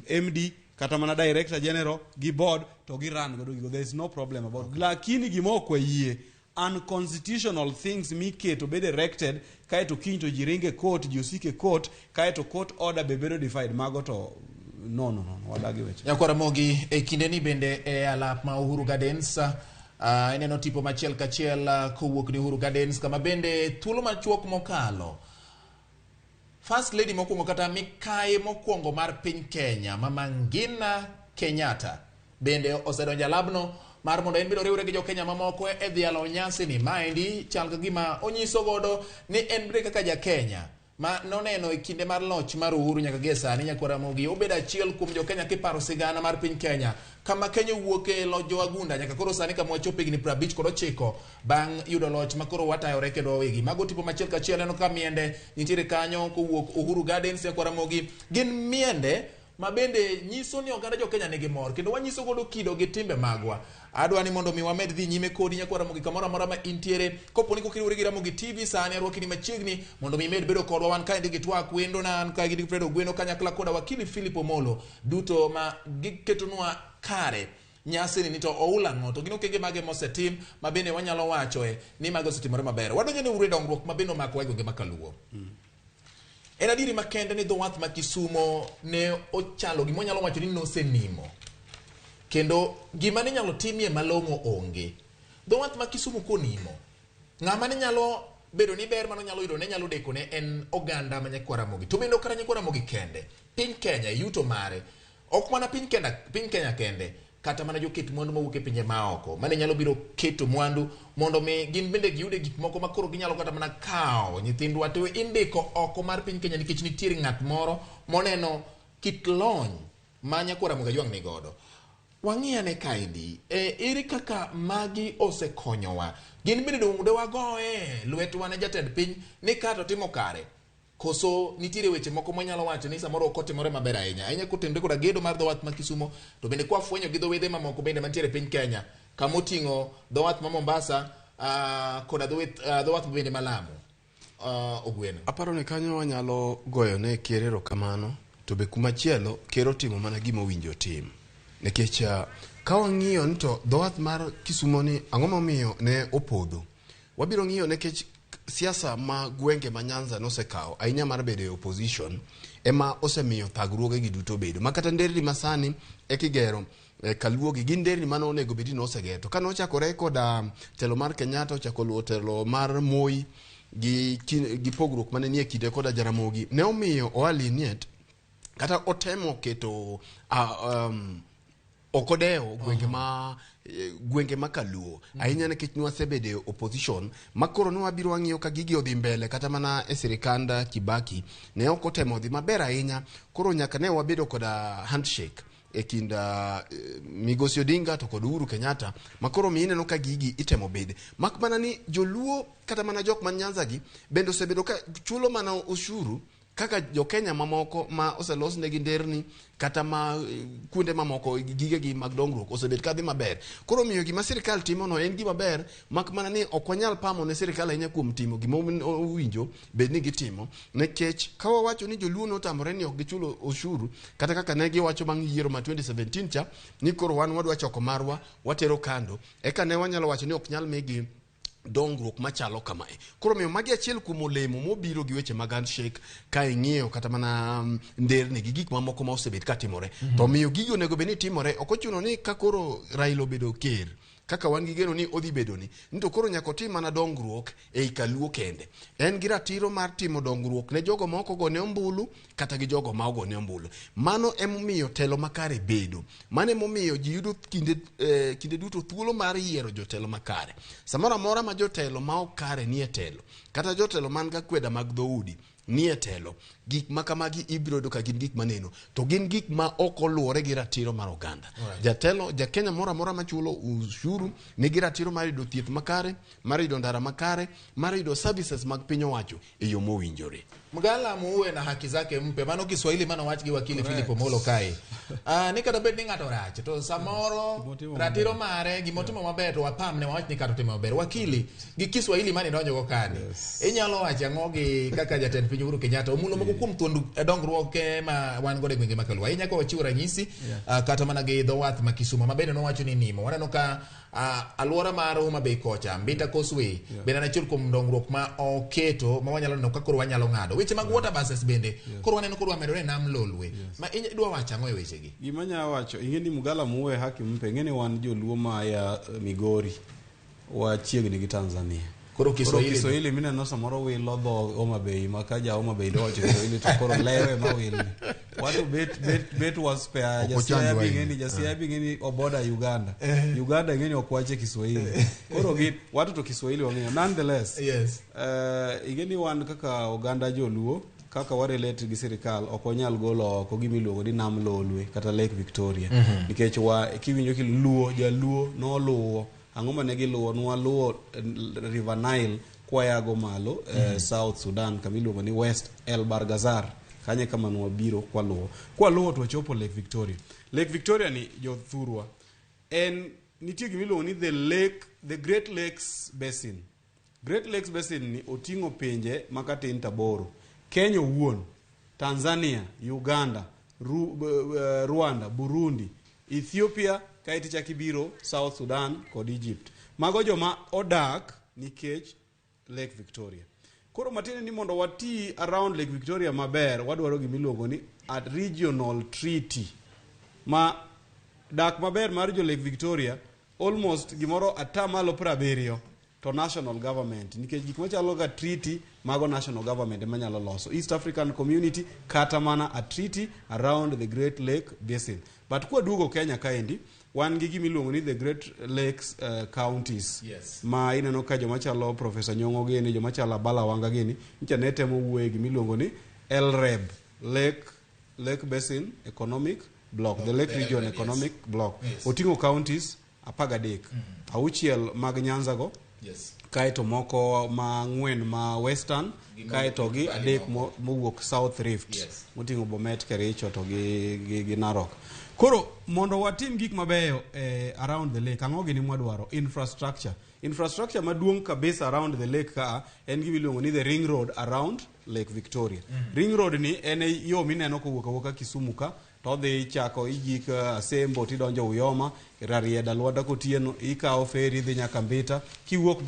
MD kata mana director general gi board to gi run godo there is no problem about okay. Lakini gimoko yie unconstitutional things mike to be directed kai to kinto jiringe court josike court kai to court order be bedo defied mago to no wadagi weche Nyakwa Ramogi kinde ni bende alap ma Uhuru Gardens ineno tipo machiel kachiel kowuok ni Uhuru Gardens kama bende thuolo machuok mokalo First Lady mokwongo kata mikae mokwongo mar piny Kenya Mama Ngina Kenyatta bende osedonjo labno mar mondo en biro riwre gi jo Kenya mamoko e dhialo nyasi ni maendi chal ka gima onyiso godo ni en bire kaka ja Kenya ma noneno e kinde mar loch mar Uhuru nyaka gi sani Nyakwa Ramogi obedo achiel kuom jo Kenya kiparo sigana mar piny Kenya kama Kenya wuoke lo jo agunda nyaka koro sani kama wachopo higni 59 bang' yudo loch makoro watayore kendo wigi mago tipo machiel kachiel eno ka miende nitiere kanyo kowuok Uhuru Gardens Nyakwa Ramogi gin miende ma bende nyiso ni oganda jo Kenya nigi mor kendo wanyiso godo kido gi timbe magwa adwa ni mondo mi wamed dhi nyime kodi Nyakwa Ramogi kamoro amora ma intiere koponi kokiriwore gi Ramogi TV sani arwaki ni machiegni mondo mi med bedo kodwa wan kae gi twak wendo nan ka gi Fredo Gweno kanyakla koda wakili Philip Omolo duto ma giketonwa kare nyasi ni to oula ngoto gino kenge mage mosetim ma bende wanyalo wacho ni mago setimore maber wadonjo ne ure dongruok ma bende mako wego ngema kaluo en adiri makende ni dhowath ma Kisumo ne ochalo gimo nyalo wacho ni nosenimo kendo gima ne nyalo timie malongo onge dhowath ma Kisumo konimo ng'ama ne nyalo bedo ni ber mano nyalo yudo ne nyalo deko ne en oganda ma Nyakwa Ramogi to bende okara Nyakwa Ramogi kende piny Kenya yuto mare ok mana piny Kenya kende kata mana joket mwandu mawuok e pinje maoko mane nyalo biro keto mwandu mondo mi gin bende giyude gik moko makoro ginyalo kata mana kao nyithindwa to indiko oko mar piny Kenya nikech nitiere ng'at moro moneno kit lony ma Nyakwa Ramogi ywang' ni godo wang'iyane kaendi ere kaka magi osekonyowa gin bende dongude wagoe lwetwa ne jatend piny ni kato timo kare koso nitiere weche moko monyalo wacho ni samoro okotimore maber ahinya kotende koda gedo mar dhowath ma Kisumo to bende kwa fwenyo gi dhowedhe mamoko bende mantiere piny Kenya kamoting'o dhowath ma Mombasa koda dhowath bende malamu Ogweno aparo ni kanyo wanyalo goyo ne kerero kamano to be kumachielo kero timo mana gima owinjo tim nikech ka wang'iyo ni to dhowath mar Kisumo ni ang'o momiyo ne opodho wabiro ng'iyo nikech siasa ma gwenge ma Nyanza nosekao ahinya mar bedo e opposition ema osemiyo thagruoge gi duto bedo makata nderni masani ekigero kaluogi gin nderni mano onego bedi no osegeto ka nochakore koda telo mar Kenyatta ochako luwo telo mar Moi gi pogruok mane nie kide koda Jaramogi ne omiyo oaliniet kata otemo keto okodeo gwenge ma kaluo ahinya nikech nwasebede opposition makoro nwabiro wang'iyo ka gigi odhi mbele kata mana e sirikanda Kibaki ne okotemo dhi maber ahinya koro nyaka ne wabedo koda handshake e kinda Migosi Odinga to kod Uhuru Kenyatta makoro mineno ka gigi itemo bede mak mana ni joluo kata mana jok man Nyanza gi bendo osebedo ka chulo mana ushuru kaka jo Kenya mamoko ma oselos negi nderni kata ma kuonde mamoko gigegi mag dongruok osebet kadhi maber. Koro miyo gima sirikal timo no en gima ber, mak mana ni ok wanyal pamo ne sirikal ahinya kuom timo gima owinjo bed ni gitimo, nikech ka wawacho ni joluo notamore ni ok gichulo ushuru kata kaka ne giwacho bang' yiero ma 2017 cha ni koro wan wadwa choko marwa watero kando, eka ne wanyalo wacho ni ok nyal migi dongruok machalo kamae. Koro miyo magi achiel kuom olemo mobiro gi weche mag handshake ka ing'iyo kata mana nderni gi gik mamoko ma osebet katimore. To miyo gigo onego bed ni timore, ok ochuno ni ka koro Raila obedo ker kaka wan gi geno ni odhi bedo ni to koro nyaka otim mana dongruok e Kaluo kende. En gi ratiro mar timo dongruok ne jogo ma ok ogone ombulu kata gi jogo ma ogone ombulu. Mano emomiyo telo makare bedo. Mano emomiyo ji yudo kinde duto thuolo mar yiero jotelo makare. Samoro amora ma jotelo ma ok kare nie telo kata jotelo man ga kweda mag dhoudi nie telo, gik makamagi ibiro yudo ka gin gik maneno, to gin gik ma ok oluwore gi ratiro mar oganda. Jatelo ja Kenya moro amora machulo ushuru nigi ratiro mar yudo thieth makare, mar yudo ndara makare, mar yudo services mag piny owacho e yo mowinjore. Mgala muwe na haki zake mpe, mano Kiswahili mano wach gi wakili Philip Omolo kae. Ni kata bed ni ng'ato rach to samoro ratiro mare gimotimo maber to wapam ne wach ni kata timo maber. Wakili gi Kiswahili mane donjo go kani. Inyalo wacho ang'o gi kaka jatend piny Uhuru Kenyatta omulo moko kuom thuond dongruok ma wan gode gwenge makaluo. Ahinya ko wachiwo ranyisi kata mana gi dho wath ma Kisumo mabende nowacho ni nimo. Waneno ka alwora mar Homa Bay kocha Mbita Causeway bende achiel kuom dongruok ma oketo ma wanyalo neno ka koro wanyalo ng'ado weche mag water buses bende koro waneno koro wamedore nam lolwe ma idwa wacho ang'o e weche gi. Gima nya wacho ing'eni Mugala muwe haki mpe, ing'eni wan joluo ma ya Migori wachiegni gi Tanzania. Koro Kiswahili mineno samoro wilo dho Homa Bay maka ja Homa Bay wacho Kiswahili to koro lewe ma wil. Watu bet was spare jasiabi ngeni oboda Uganda. Uganda ngeni okwache Kiswahili. Koro watu to Kiswahili wang'eyo. Nonetheless, yes. Ingeni wan kaka oganda joluo kaka warelate gi sirikal ok onyal golo oko gimiluongo ni nam lolwe kata Lake Victoria. Nikech kiwinjo kiluo jaluo no luo ang'o mane giluo nwaluo River Nile kwayago malo South Sudan kamiluongo ni West El Bargazar kanye kama nwabiro kwaluo to chopo Lake Victoria. Lake Victoria ni jothurwa en nitie gimiluongo ni the Great Lakes Basin. Great Lakes Basin ni oting'o pinje makatin taboro: Kenya wuon, Tanzania, Uganda, Rwanda, Burundi, Ethiopia, kaiti chakibiro South Sudan kod Egypt. Mago joma odak nikech Lake Victoria. Koro matine ni mondo wati around Lake Victoria maber wadwaro gimiluongo ni a regional treaty ma dak maber mar jo Lake Victoria almost gimoro atamalo 70 to national government, nikech gik machalo ga treaty mago national government emanyalo loso. East African Community kata mana a treaty around the Great Lake Basin. But kwa dugo Kenya kaendi wan gi gimiluongo ni the Great Lakes counties. Yes. Ma ineno ka joma chalo Professor Nyong'o gini, joma chalo Bala Wanga gini ncha ne temo wuoye gimiluongo ni LREB, Lake Basin Economic Block, the Lake Region Economic Block. Yes. Oting'o counties 13. Auchiel mag Nyanza go. Yes. Kaito moko ma ng'wen ma Western, kaito gi adek mowuok South Rift. Yes. Moting'o Bomet, Kericho to gi Narok. Koro mondo watim gik mabeyo around the lake ang'o gini mwadwaro infrastructure maduong' kabisa around the lake ka en gimiluongo ni the ring road around Lake Victoria. Ring road ni en yo mineno kowuok Kisumu ka to dhi chako igik Asembo tidonjo Uyoma Rarieda Lwanda kotieno ikawo feri dhi nyaka Mbita, kiwuok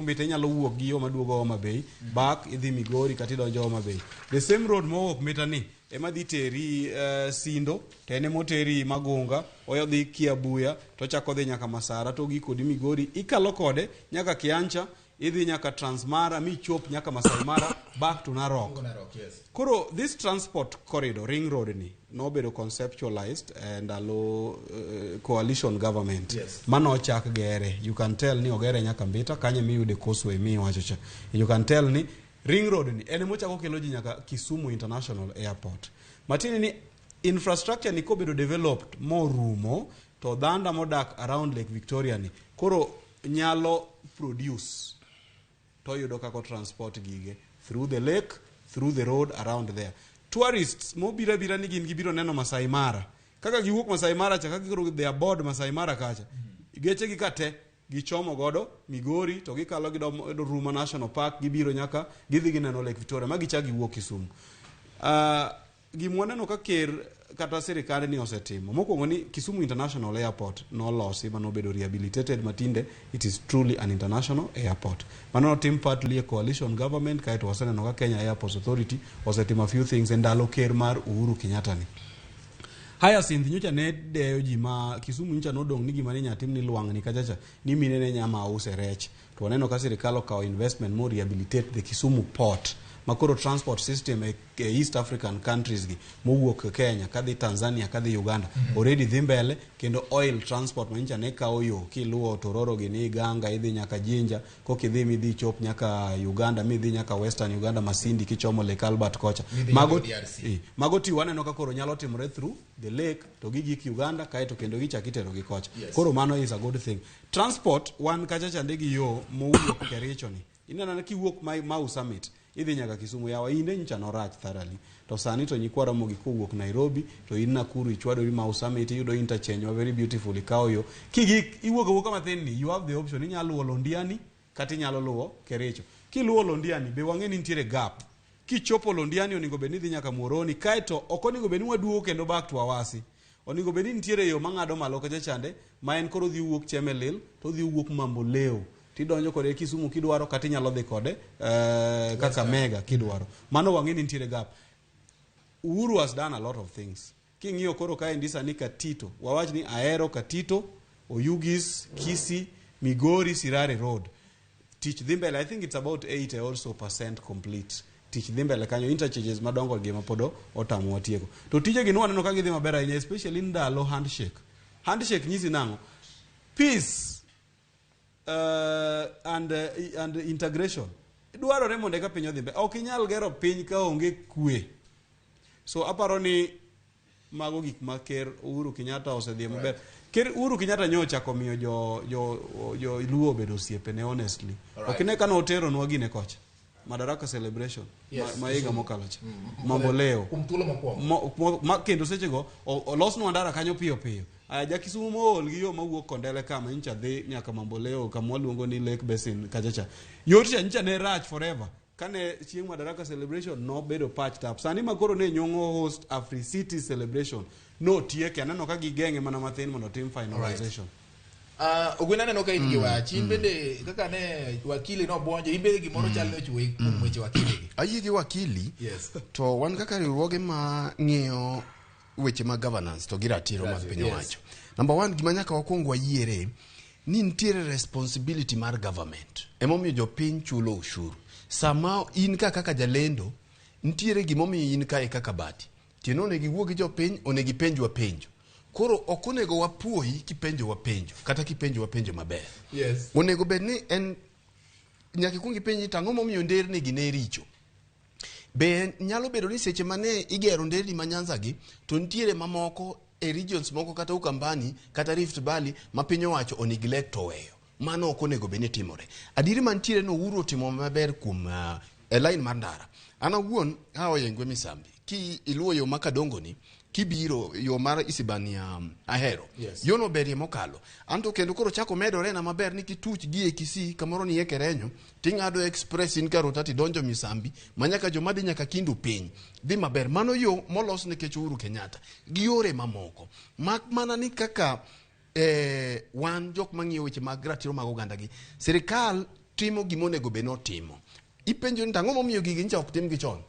Mbita inyalo wuok gi yo maduogo Homa Bay back idhi Migori kata idonjo Homa Bay. The same road mowuok Mbita ni ema dhi teri Sindo, tene moteri Magunga, oyo dhi Kiabuya, to chako dhi nyaka Masara, to giko di Migori, ikalo kode nyaka Kiancha, idhi nyaka Transmara, michop nyaka Masai Mara, back to Narok. Yes. Koro, this transport corridor, ring road ni, no bedo conceptualized and allow coalition government. Yes. Mano chak gere. You can tell ni ogere nyaka Mbita, kanye mi yude Causeway mi wachocha. You can tell ni ring road ni ene mochako kelo ji nyaka Kisumu International Airport. Matini ni infrastructure ni ko bedo developed morumo to dhanda modak around Lake Victoria ni koro nyalo produce to yudo kako transport gige through the lake through the road around there. Tourists mobira bira ni gin gibiro neno Masai Mara. Kaka giwuok Masai Mara cha kaka giro they are board Masai Mara kacha. Geche gi kate gichomo godo Migori to gikalo gido Ruma National Park gibiro nyaka gidhi gineno Lake Victoria ma gichagi wuok Kisumu. Gimwaneno ka ker kata sirikal ni osetimo. Mokwongo ni Kisumu International Airport no losi mano bedo rehabilitated matinde. It is truly an international airport. Mano tim partly a coalition government kaito waseneno ka Kenya Airports Authority osetimo a few things ndalo ker mar Uhuru Kenyatta ni. Haya sindhi nyocha ne deyo ji ma Kisumu nyocha nodong ni gima ne nyatim ni luang ni kachacha ni mine ne nyama ause rech. To waneno ka sirikal okawo investment more rehabilitate the Kisumu port. Makoro transport system East African countries gi mowuok Kenya kadhi Tanzania kadhi Uganda already dhi mbele kendo oil transport manyicha ne kawo yo kiluo Tororo gi ni Ganga idhi nyaka Jinja kokidhi midhi chop nyaka Uganda midhi nyaka Western Uganda Masindi kichomo Lake Albert kocha mago ti waneno ka koro nyalo timore through the lake to gigik Uganda kaeto kendo gichakitero gi kocha koro mano is a good thing. Transport wan kachacha ndegi yo mowuok Kericho ni inena kiwuok Mau Summit idhi nyaka Kisumu yawa inde nyocha no rach thoroughly to sani to nyikwara Ramogi kowuok Nairobi to in Nakuru ichwadori Mau Summit yudo interchange very beautiful ikawo yo kigik iwuok mathin ni you have the option inyalo luwo Londiani kata inyalo luwo Kericho kiluwo Londiani be wang'eni nitiere gap kichopo Londiani onego bed ni dhi nyaka Muhoroni kaeto ok onego bed ni waduogo kendo back to Awasi onego bed ni nitiere yo mang'ado malo kacha chande ma en koro dhi wuok Chemelil to dhi wuok Mamboleo tidonjo kode Kisumu kidwaro kata inyalo dhi kode Kakamega kidwaro mano wang'eni nitiere gap. Uhuru has done a lot of things king'iyo koro kae ndisa ni Katito wawach ni Ahero Katito Oyugis Kisii Migori Sirare Road tich dhi mbele. I think it's about 80% also complete tich dhi mbele kanyo interchanges madongo gi mapodo otamo watieko to tije gi nwaneno ka gidhi maber ahinya especially ndalo handshake nyisi nango peace and integration dwarore mondo ka piny odhi mbele ok inyal gero piny ka onge kwe. So aparo ni mago gik ma ker Uhuru Kenyatta osedhi maber. Ker Uhuru Kenyatta nyocha komiyo jo luo bedo osiepe ne honestly ok ne kana otero nwa gine kocha Madaraka celebration maiga mokalocha Mamboleo ma kendo sechego olosnwa ndara kanyo piyo ja Kisumu mol gi yo mawuok Kondele kama ncha dhi nyaka Mamboleo kama waluongo ni Lake Basin kachacha yote ncha ne rach forever kane chieng Madaraka celebration no bedo patched up sani makoro ne nyongo host Afri City celebration no tieke aneno ka gigenge mana mathin mondo tim finalization. Ogwena neno ka ingi wachi bende kaka ne wakili no bonje ibe gimoro chal ne chuwe mweche wakili ayi gi wakili to wan kaka riwruoge ma ng'iyo weche ma governance to giratiro mag piny owacho. Number 1 gima nyaka wakwong wayiere ni nitiere responsibility mar government emomiyo jopiny chulo ushuru. Sama in kaka jalendo nitiere gimomiyo in kae kaka bati tieno ne giwuok gi jopiny onegi penjwa penjo koro ok onego wapuoyi kipenjo wapenjo kata kipenjo wapenjo maber. Onego bed ni en nyaka kungi penji tang'o momiyo nderni gi ne richo. Be nyalo bedo ni seche mane igero nderni ma Nyanza gi to nitiere mamoko e regions moko kata Ukambani kata Rift Valley ma piny owacho o neglect oweyo. Mano ok onego bed ni timore. Adiri mantiere no Uhuru otimo maber kuom line mar ndara. Ana wuon oyengwe Misambi ki iluwo yo makadongo ni kibiro yo mar Isibania Ahero yono berie mokalo anto kendo koro chako medore na maber ni kituch gi e Kisii kamoro ni Ekerenyo tingado express in karotati donjo Misambi manyaka jomadhi nyaka Kindu piny dhi maber mano yo molos ne kech Uhuru Kenyatta gi yore mamoko mak mana ni kaka wan jok mang'iyo weche mag ratiro mag oganda gi sirikal timo gimonego be no timo ipenjo ni tang'o momiyo gigi ncha ok tim gi chon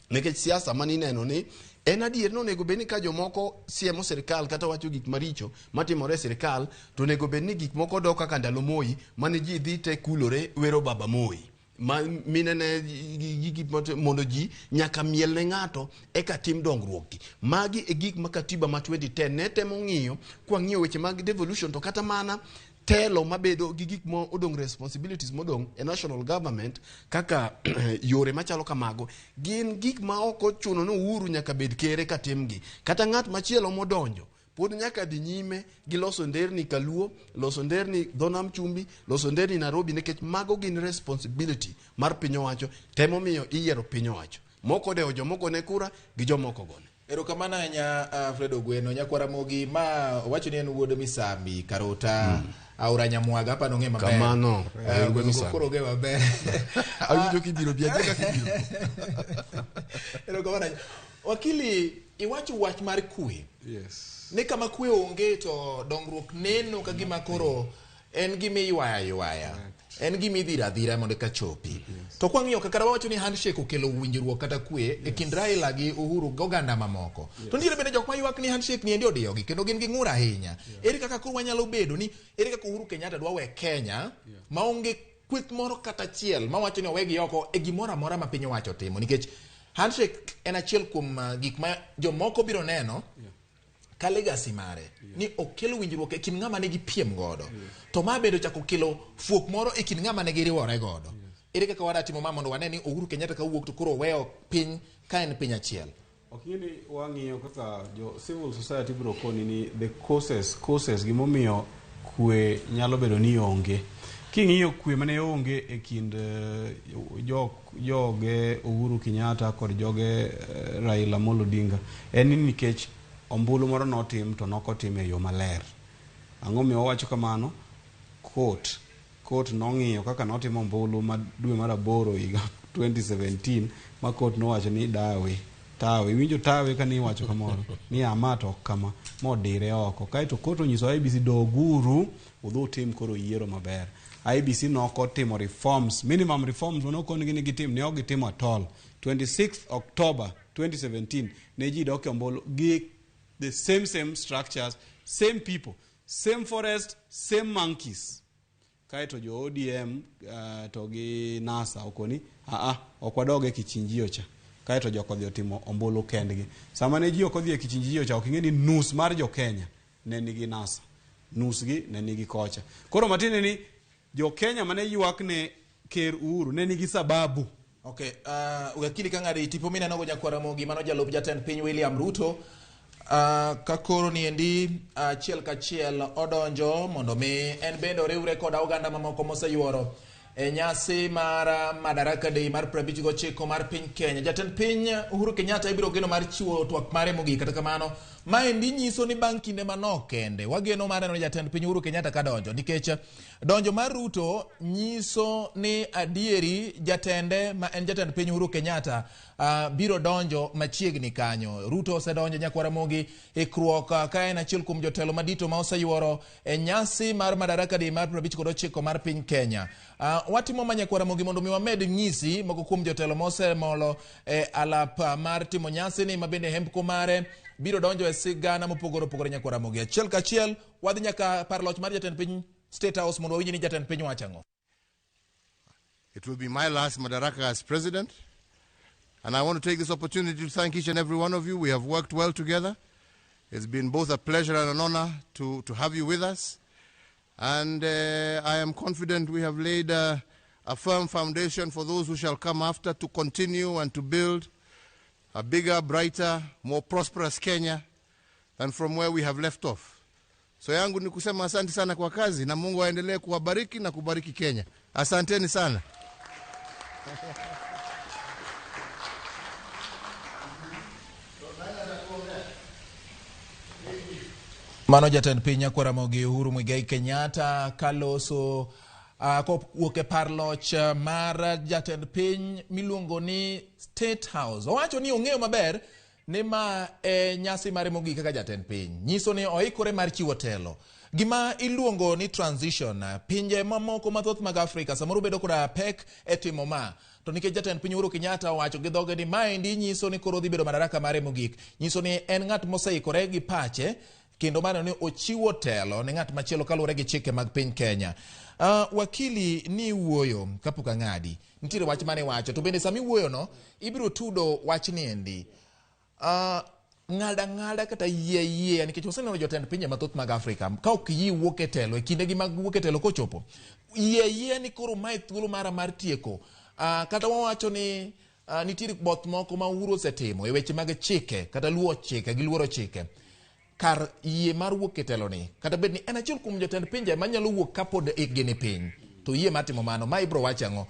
nekech siasa mani neno ni en adier no nego beni ka jomoko siemo sirikal kata wacho gik maricho matimore sirikal to nego beni gik moko dok kaka ndalo Moi mane ji dhi te kulore wero baba Moi ma minene gigi mondo ji nyaka miel ne ng'ato eka tim dongruok magi e gik ma katiba ma 2010 ne temo ng'iyo kwa ng'iyo weche mag devolution to kata mana telo mabedo gi gik mo odong responsibilities modong e national government kaka yore machalo kamago gin gik ma ok ochuno no Uhuru nyaka bed kere ka timgi kata ng'at machielo modonjo pod nyaka dhi nyime gi loso nderni Kaluo loso nderni Donam Chumbi loso nderni Nairobi nekech mago gin responsibility mar piny owacho temo miyo iyiero piny owacho moko dewo jomoko ne kura gi jomoko gone. Erokamano ahinya Fredo Gweno, nyakwara Mogi ma wacho ni en wuod Misambi Karota aora Nyamwaga hapa nong'e maber. Kamano. Koro ge maber. Awinjo kibiro bia kaka kibiro. Erokamano. Wakili iwacho wach mar kwe. Yes. Ne kama kwe onge to dongruok neno ka gima koro en gima ywaya. En gima idhira mondo ka chopi. To kwang'iyo kaka wacho ni handshake okelo winjruok kata kwe e kind Raila gi Uhuru goganda mamoko. To ndiere bende jok ma ywak ni handshake ni endi odiyogi kendo gin gi ng'ur ahinya. Ere kaka koro wanyalo bedo ni ere kaka Uhuru Kenyatta dwa we Kenya maonge kweth moro kata achiel ma wacho ni owegi oko e gimoro amora ma piny wacho timo nikech handshake en achiel kuom gik ma jomoko biro neno ka legacy mare ni okelo winjruok e kind ng'ama nigi piem godo to ma bedo chako kelo fuok moro e kind ng'ama nigi riwore godo. Ere kaka wadatimo ma mondo wane ni Uhuru Kenyatta ka wuok to koro weyo piny ka en piny achiel. Okini wang'iyo kaka jo civil society biro koni ni the causes gimomiyo kwe nyalo bedo ni onge. King'iyo kwe mane onge e kind joge Uhuru Kenyatta kod joge Raila Amolo Odinga en ni nikech ombulu moro notim to nokotim e yo maler. Ang'o miyo wacho kamano? Court nong'iyo kaka notimo ombulu ma dwe mar 8 higa 2017 ma court nowacho ni tawe winjo tawe kani wacho kamoro ni amato kama modire oko kaito court onyiso IBC doguru udhu tim koro yiero maber. IBC noko timo reforms, minimum reforms wanokoni gini gitim ne ogitimo at all. 26 October 2017 neji doke ombulu gi the same structures, same people, same forest, same monkeys. Kaito jo ODM to gi NASA okoni okwadoge kichinjio cha. Kaito jo kodhi otimo ombulu kendgi. Sama ne ji okodhi kichinjio cha oking'e ni nus mar jo Kenya ne nigi NASA. Nus gi ne nigi kocha. Koro matine ni jo Kenya mane ywak ne ker Uhuru ne nigi sababu. Okay, wakili kang'ari tipo mineno go nyakwara Mogi mano jalup jatend piny William Ruto kakoro ni endi chiel ka chiel odonjo mondo mi en bende oriwre kod oganda mamoko moseyuoro e nyasi mar Madaraka Day mar 59 mar piny Kenya. Jatend piny Uhuru Kenyatta ibiro geno mar chiwo twak mare mogik kata kamano ma endi nyiso ni bang' kinde manok kende wageno mar neno jatend piny Uhuru Kenyatta ka donjo nikech donjo mar Ruto nyiso ni adieri jatende ma en jatend piny Uhuru Kenyatta biro donjo machiegni kanyo. Ruto osedonjo nyakwara Mogi ikruok ka en achiel kuom jotelo madito ma oseyuoro e nyasi mar Madaraka Day mar 59 mar piny Kenya. Watimo manyakwara Mogi mondo mi wamed nyisi moko kuom jotelo mosemolo alap mar timo nyasi ni mabende hembko mare biro donjo e sigana mopogore nyakwara Mogi. Achiel ka achiel wadhi nyaka par loch mar jatend piny State House mondo wawinji ni jatend piny wachang'o. It will be my last Madaraka as president, and I want to take this opportunity to thank each and every one of you. We have worked well together. It's been both a pleasure and an honor to have you with us. And I am confident we have laid a firm foundation for those who shall come after to continue and to build a bigger, brighter, more prosperous Kenya than from where we have left off. So yangu ni kusema asante sana kwa kazi na Mungu aendelee kuwabariki na kubariki Kenya. Asanteni sana. Mano jatend piny nyakwara Mogi Uhuru Muigai Kenyatta kaloso wuok e par loch mar jatend piny miluongo ni State House. Owacho ni ong'eyo maber ni ma nyasi mare mogik kaka jatend piny. Nyiso ni oikore mar chiwo telo. Gima iluongo ni transition pinje mamoko mathoth mag Afrika samoro bedo koda pek e timo ma. To nikech jatend piny Uhuru Kenyatta owacho gi dhoge ni maendi nyiso ni koro dhi bedo madaraka mare mogik. Nyiso ni en ng'at moseikore gi pache kendo mano ni ochiwo telo ne ng'at machielo kaluwore gi chike mag piny Kenya. Wakili ni wuoyo kapok ang'adi. Nitiere wach mane wacho to bende sami wuoyo no ibiro tudo wach ni endi. Ng'ada kata yie nikech oseneno jotend pinje mathoth mag Afrika ka ok yi wuok e telo e kinde gi mag wuok e telo kochopo. Yie ni koro mae thuolo mara mar tieko. Kata wawacho ni nitiere both moko ma Uhuru osetimo e weche mag chike kata luwo chike gi luoro chike. Kar yie mar wuok e telo ni kata bed ni en achiel kuom jotend pinje manyalo wuok kapod ikgi ni piny. to yie matimo mano ma ibro wachango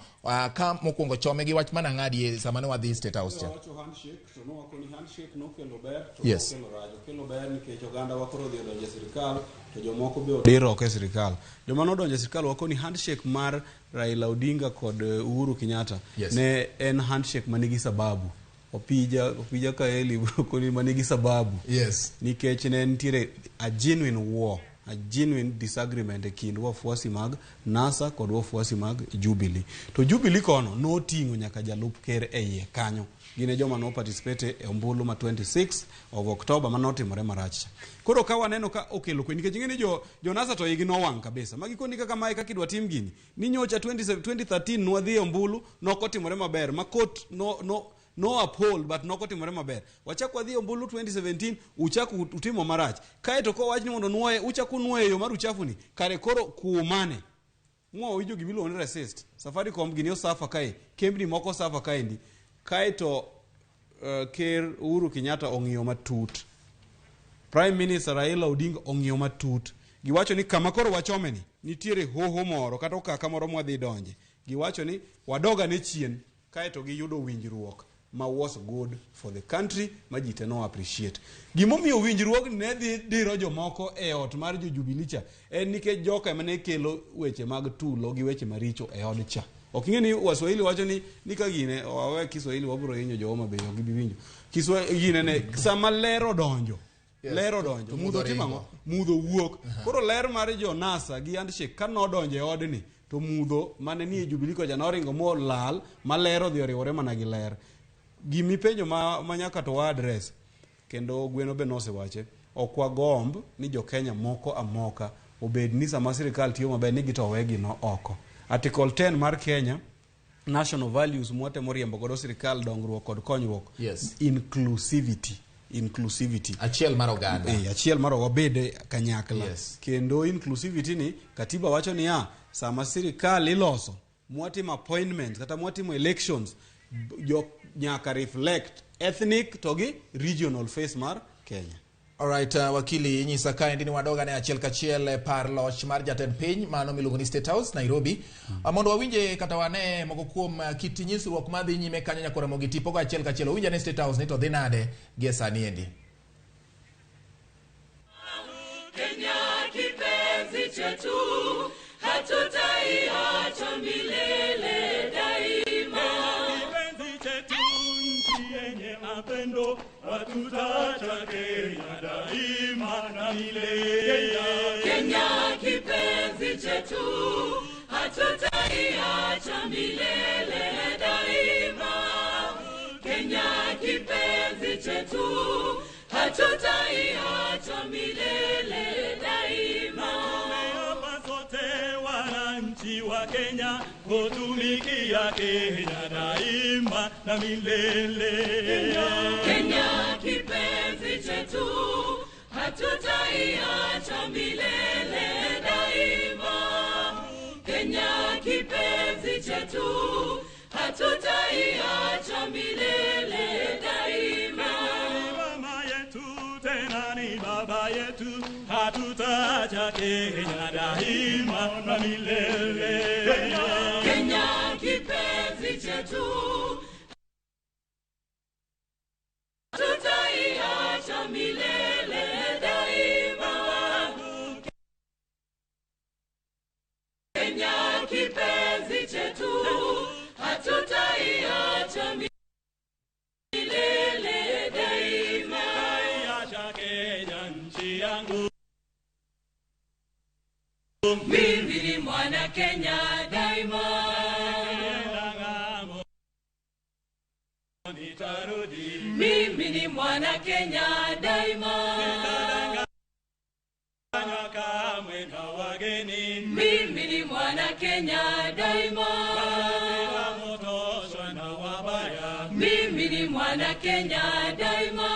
ka mokwongo chome gi wach mana ngadi sama ne wadhi State House cha wacho handshake to no wako ni handshake no kelo ber to yes. kelo rajo kelo ber nikech oganda wakoro dhi donje sirikal to jomoko be odiro ke sirikal joma no donje sirikal wako ni handshake mar Raila Odinga kod Uhuru Kenyatta yes. ne en handshake manigi sababu opija ka eli ko ni manigi sababu yes nikech ne ntiere a genuine war, a genuine disagreement e kind wafuasi mag NASA kod wafuasi mag Jubilee. To Jubilee kono no tingo nyaka jalup ker e iye kanyo. Gine joma no participate e ombulu ma 26 of October manotimore marach. Koro ka waneno ka okelo kwe nikech ngeni jo NASA to igi no wang kabisa. Magi koni kaka mae ka kidwa tim gini. Ni nyocha 2013 nwadhi ombulu nokotimore maber. Makot no uphold but noko timore maber. Wachak wadhi ombulu 2017 uchak utimo marach. Kae to ko wach ni mondo nuoye uchak unuoye yo mar uchafu ni. Kare koro kuumane. Mwa wijo gimilo ni resist. Safaricom gini osafa kae. Kembni moko safa kae ndi. Kae to ker Uhuru Kenyatta ong'iyo matut. Prime Minister Raila Odinga ong'iyo matut. Giwacho ni kama koro wachome ni nitiere hoho moro kata okaka moro mwadhi donje. Giwacho ni wadoga ne chien kae to giyudo winjruok ma was good for the country ma jite no appreciate. Gimomiyo winjruok ne dhi diro jomoko e ot mar jo Jubilee cha en nikech joka emane kelo weche mag tulo gi weche maricho e od cha. Ok ngeni Waswahili wacho ni ka gine wawe Kiswahili wabro hinyo joma be ok biwinjo. Kiswahili gine ne sama lero donjo. Yes, lero donjo. Mudho timango, mudho wuok. Koro ler mar jo NASA gi handshake ka no donjo e odni to mudho mane ni Jubilee ko janoringo mo lal malero dhi oriwore mana gi ler. Gimi penjo ma nyaka to wa address kendo gweno be nose wache okwa gomb ni jo Kenya moko amoka obed ni sama sirikal tiyo maber ni gitowegi no oko. Article 10 mar Kenya National Values mwote moriembo godo sirikal dongruok kod konyruok. Yes. Inclusivity. Achiel mar oganda. Achiel mar wabede kanyakla. Yes. Kendo inclusivity ni katiba wacho ni sama sirikal iloso mwatimo appointments kata mwatimo elections jo nyaka reflect ethnic togi regional face mar Kenya. Alright, wakili nyisa kae ndini wadoga ne achiel kachiel par loch mar jatend piny mano miluongo ni State House Nairobi. Mondo wawinje kata wane moko kuom kit nyisruok madhi nyime kanyo nyaka Ramogi Tv pogo achiel kachiel winja ne State House ni to dhi nade gie sani endi. Kenya kipenzi chetu hatutaiacha milele daima. Kipenzi chetu nchi yenye mapendo hatutaacha Kenya daima na milele. Kenya kipenzi chetu hatutaiacha milele daima. Kenya kipenzi chetu hatutaiacha milele daima. Tumeomba sote wananchi wa Kenya kutumikia Kenya daima na milele. Kenya kipenzi chetu hatutaiacha milele daima. Kenya kipenzi chetu hatutaiacha milele daima. Mama yetu tena ni baba yetu hatutaacha Kenya daima na milele. Kenya kipenzi chetu hatutaiacha milele daima. Kenya kipenzi chetu hatutaiacha milele daima. Acha Kenya nchi yangu. Mimi ni mwana Kenya daima. Mimi ni mwana Kenya daima. Mimi ni mwana Kenya daima. Mimi ni mwana Kenya daima.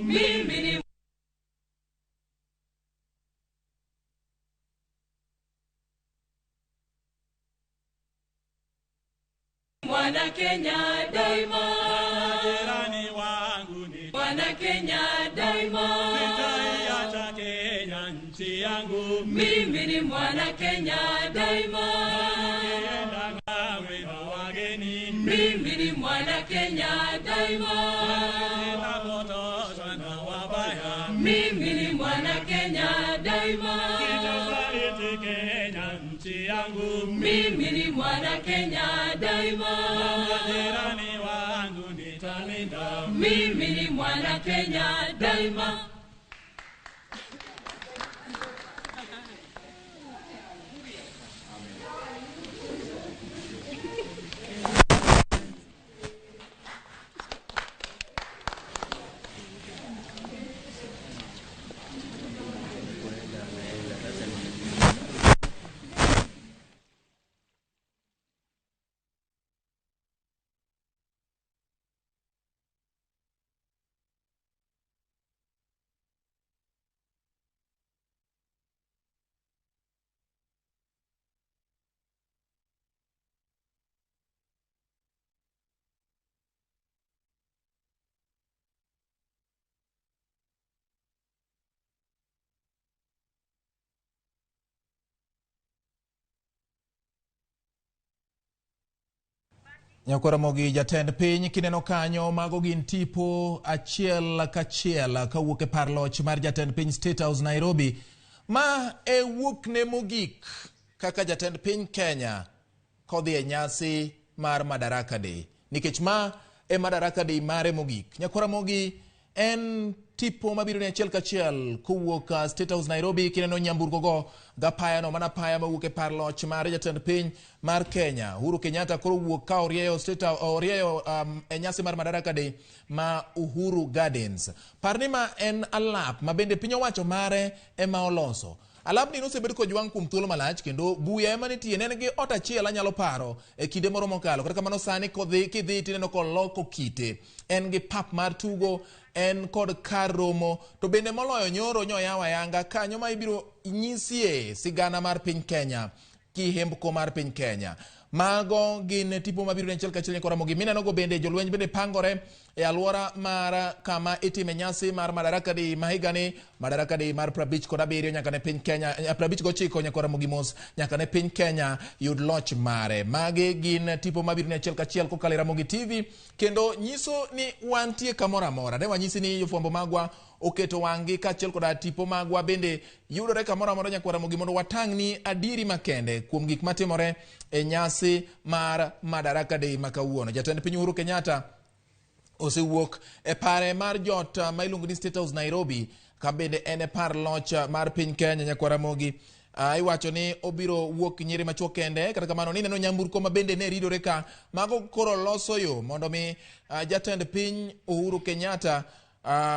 Mimi ni mwana Kenya daima. Jirani wangu ni mwana Kenya daima. Sitaiacha Kenya nchi yangu. mimi ni mwana Kenya daima. Mimi ni mwana Kenya daima. Mimi ni mwana Kenya daima. Mimi ni mwana Kenya daima. Mimi ni mwana Kenya daima. Ramogi jatend piny kineno kanyo mago gin tipo achiel kachiel kawuok e par loch mar jatend piny State House Nairobi ma e wuok ne mogik kaka jatend piny Kenya kodhi e nyasi mar Madaraka Day nikech ma e Madaraka Day mare mogik. Ramogi en tipo mabiro ne achiel kachiel kowuok State House Nairobi kineno nyamburko go gapaya no mana paya mawuok e par loch mar jatend piny mar Kenya Uhuru Kenyatta koro wuok ka orieyo e nyasi mar Madaraka Day ma Uhuru Gardens. Parni ma en alap ma bende piny owacho mare ema oloso. Alap ni nosebed kojwang' kuom thuolo malach kendo buya ema nitie ne gi ot achiel anyalo paro e kinde moro mokalo kata kamano sani kidhi tineno koloko kite en gi pap mar tugo en kod kar romo to bende moloyo nyoro nyoyawa yanga kanyo ma ibiro nyisie sigana mar piny Kenya kihembko mar piny Kenya. Mago gin tipo mabiro ne achiel kachiel Ramogi mineno go bende jolweny bende pangore e alwora mar kama itime nyasi mar Madaraka Day mahigani Madaraka Day mar 57 nyaka ne piny Kenya 59 Ramogi mos nyaka ne piny Kenya yud loch mare. Mage gin tipo mabiro ne achiel kachiel kokalo Ramogi TV kendo nyiso ni wantie kamoro amora ne wanyisi ni jofwambo magwa oketo wangi kachiel koda tipo magwa bende yudore kamoro amora Ramogi mondo watang'ni adiri makende kuom gik matimore e nyasi mar Madaraka Day makawuono. Jatend piny Uhuru Kenyatta osewuok e pare mar jot ma iluongo ni State House Nairobi ka bende en e par loch mar piny Kenya Ramogi. Iwacho ni obiro wuok nyiri machuo kende kata kamano ni neno nyamburko ma bende ne ridore ka mago koro loso yo mondo mi jatend piny Uhuru Kenyatta